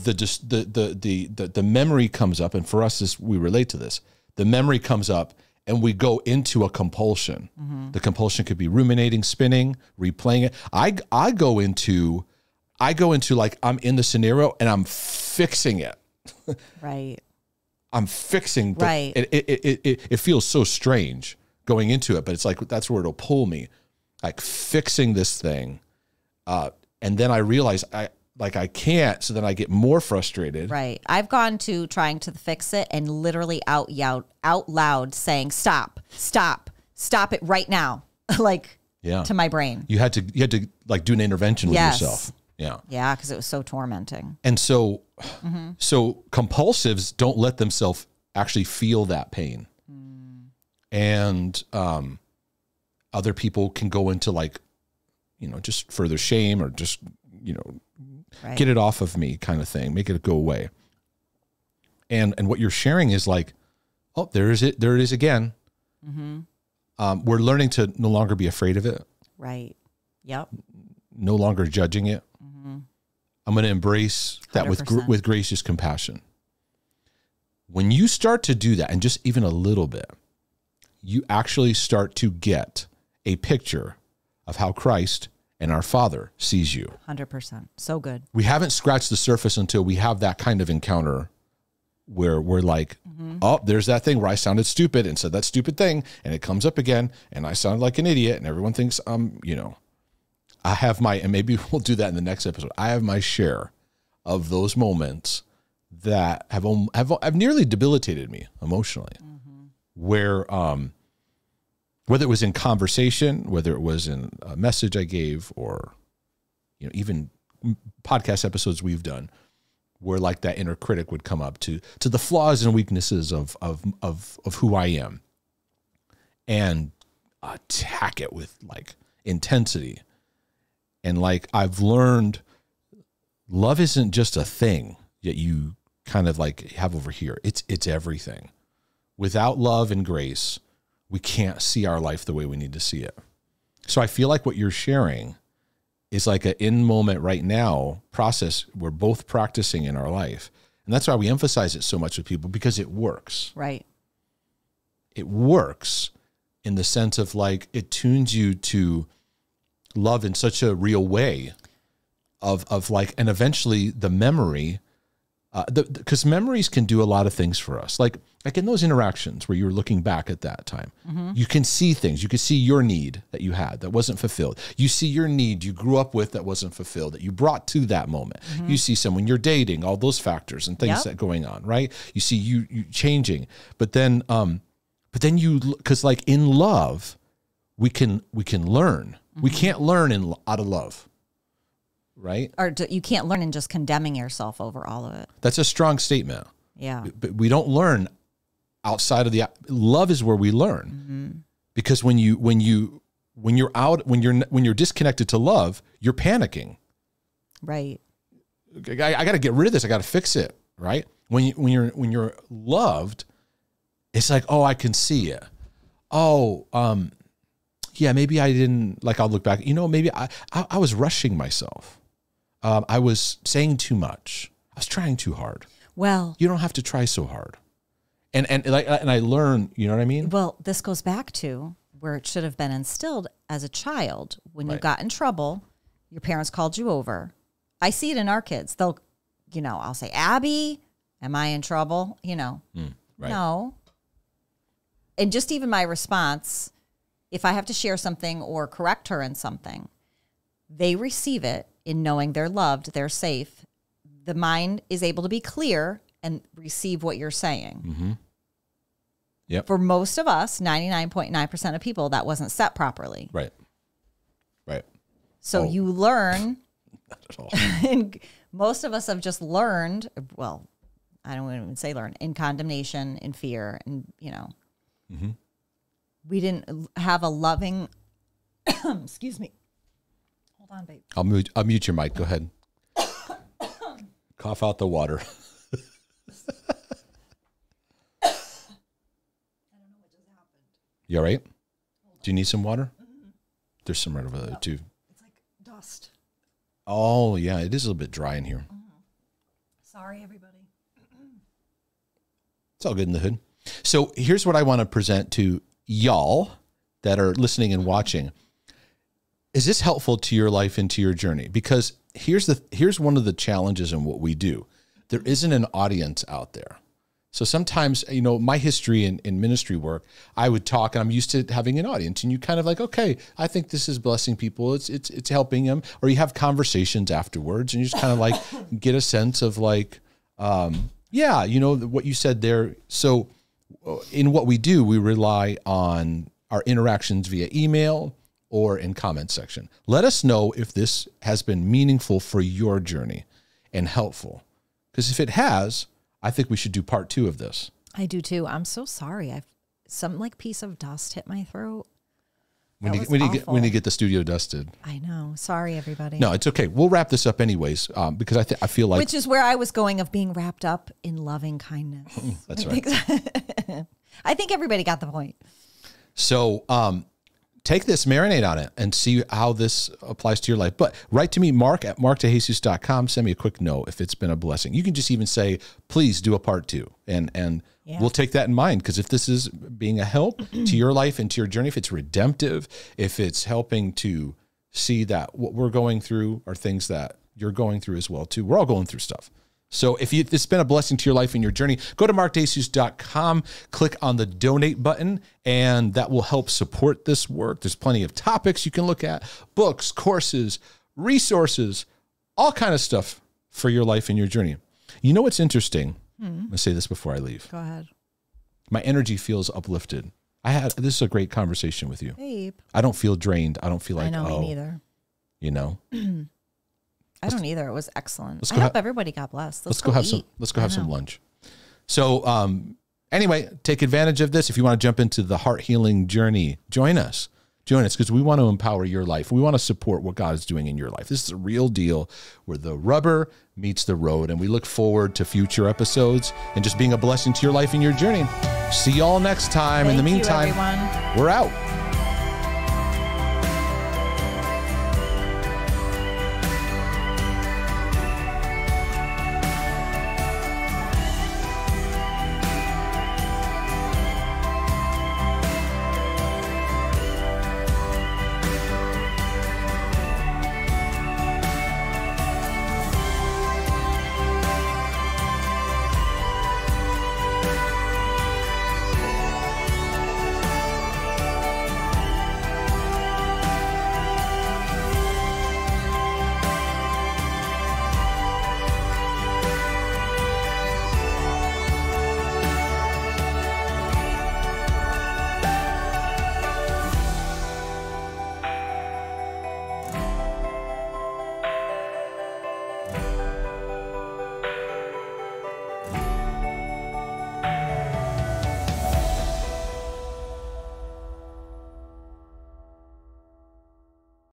the memory comes up. And for us, we relate to this. The memory comes up and we go into a compulsion. Mm-hmm. The compulsion could be ruminating, spinning, replaying it. I go into like, I'm in the scenario and I'm fixing it. Right. I'm fixing. Right. It feels so strange going into it, but it's like, that's where it'll pull me, like fixing this thing. And then I realize I can't. So then I get more frustrated. Right. I've gone to trying to fix it and literally out loud saying, stop it right now. Like to my brain. You had to like do an intervention with yourself. Yeah. Yeah, because it was so tormenting. And so compulsives don't let themselves actually feel that pain. Mm. And other people can go into like, just further shame or just, get it off of me kind of thing, make it go away. And what you're sharing is like, oh, there it is again. Mm-hmm. We're learning to no longer be afraid of it. Right. Yep. No longer judging it. I'm going to embrace that 100%. with gracious compassion. When you start to do that, and just even a little bit, you actually start to get a picture of how Christ and our Father sees you. 100%. So good. We haven't scratched the surface until we have that kind of encounter where we're like, oh, there's that thing where I sounded stupid and said that stupid thing, and it comes up again, and I sound like an idiot, and everyone thinks I have and maybe we'll do that in the next episode. I have my share of those moments that have nearly debilitated me emotionally, where whether it was in conversation, whether it was in a message I gave, or even podcast episodes we've done, where like that inner critic would come up to the flaws and weaknesses of who I am, and attack it with like intensity. And like I've learned, love isn't just a thing that you kind of like have over here. It's everything. Without love and grace, we can't see our life the way we need to see it. So I feel like what you're sharing is like an in moment right now process we're both practicing in our life. And that's why we emphasize it so much with people, because it works. Right. It works in the sense of like, it tunes you to love in such a real way of like, and eventually the memory, because memories can do a lot of things for us. Like in those interactions where you were looking back at that time, you can see things. You can see your need that you had that wasn't fulfilled. You see your need you grew up with that wasn't fulfilled, that you brought to that moment. You see someone you're dating, all those factors and things that going on, right? You see you changing, but then you, because like in love, we can learn. We can't learn out of love. Right? Or you can't learn in just condemning yourself over all of it. That's a strong statement. Yeah. But we don't learn outside of love is where we learn. Because when you're disconnected to love, you're panicking. Right. I got to get rid of this. I got to fix it. Right. When you're loved, it's like, oh, I can see it. Oh, yeah, maybe I didn't, like, I'll look back, maybe I was rushing myself. I was saying too much. I was trying too hard. Well, you don't have to try so hard. And I learn, you know what I mean? Well, this goes back to where it should have been instilled as a child. When you got in trouble, your parents called you over. I see it in our kids. They'll, I'll say, Abby, am I in trouble? No. And just even my response, if I have to share something or correct her in something, they receive it in knowing they're loved, they're safe. The mind is able to be clear and receive what you're saying. Yep. For most of us, 99.9% of people, that wasn't set properly. Right. So you learn. Not at all. And most of us have just learned, well, I don't even say learn, in condemnation, in fear, and, we didn't have a loving, excuse me. Hold on, babe. I'll mute your mic. Go ahead. Cough out the water. I don't know what just happened. You all right? Do you need some water? There's some right over there too. It's like dust. Oh, yeah. It is a little bit dry in here. Sorry, everybody. It's all good in the hood. So here's what I want to present to y'all that are listening and watching. Is this helpful to your life and to your journey? Because here's one of the challenges in what we do. There isn't an audience out there. So sometimes, my history in ministry work, I would talk and I'm used to having an audience, and you kind of like, okay, I think this is blessing people. It's helping them. Or you have conversations afterwards and you just kind of like get a sense of like, what you said there. So in what we do, we rely on our interactions via email or in comment section. Let us know if this has been meaningful for your journey and helpful. Because if it has, I think we should do part 2 of this. I do too. I'm so sorry. Some like piece of dust hit my throat. When you get the studio dusted. I know. Sorry, everybody. No, it's okay. We'll wrap this up anyways, because I feel like... Which is where I was going, of being wrapped up in loving kindness. That's right. I think everybody got the point. So take this, marinate on it, and see how this applies to your life. But write to me, Mark at markdejesus.com. Send me a quick note if it's been a blessing. You can just even say, please do a part 2. And we'll take that in mind, because if this is being a help to your life and to your journey, if it's redemptive, if it's helping to see that what we're going through are things that you're going through as well too. We're all going through stuff. So if it's been a blessing to your life and your journey, go to markdejesus.com, click on the donate button, and that will help support this work. There's plenty of topics you can look at, books, courses, resources, all kind of stuff for your life and your journey. You know what's interesting? I'm going to say this before I leave. Go ahead. My energy feels uplifted. This is a great conversation with you. Babe. I don't feel drained. I don't feel like, I know, me neither. You know? I don't either. It was excellent. I hope everybody got blessed. Let's go have some lunch. So, anyway, take advantage of this. If you want to jump into the heart healing journey, join us because we want to empower your life. We want to support what God is doing in your life. This is a real deal where the rubber meets the road, and we look forward to future episodes and just being a blessing to your life and your journey. See y'all next time. In the meantime, we're out.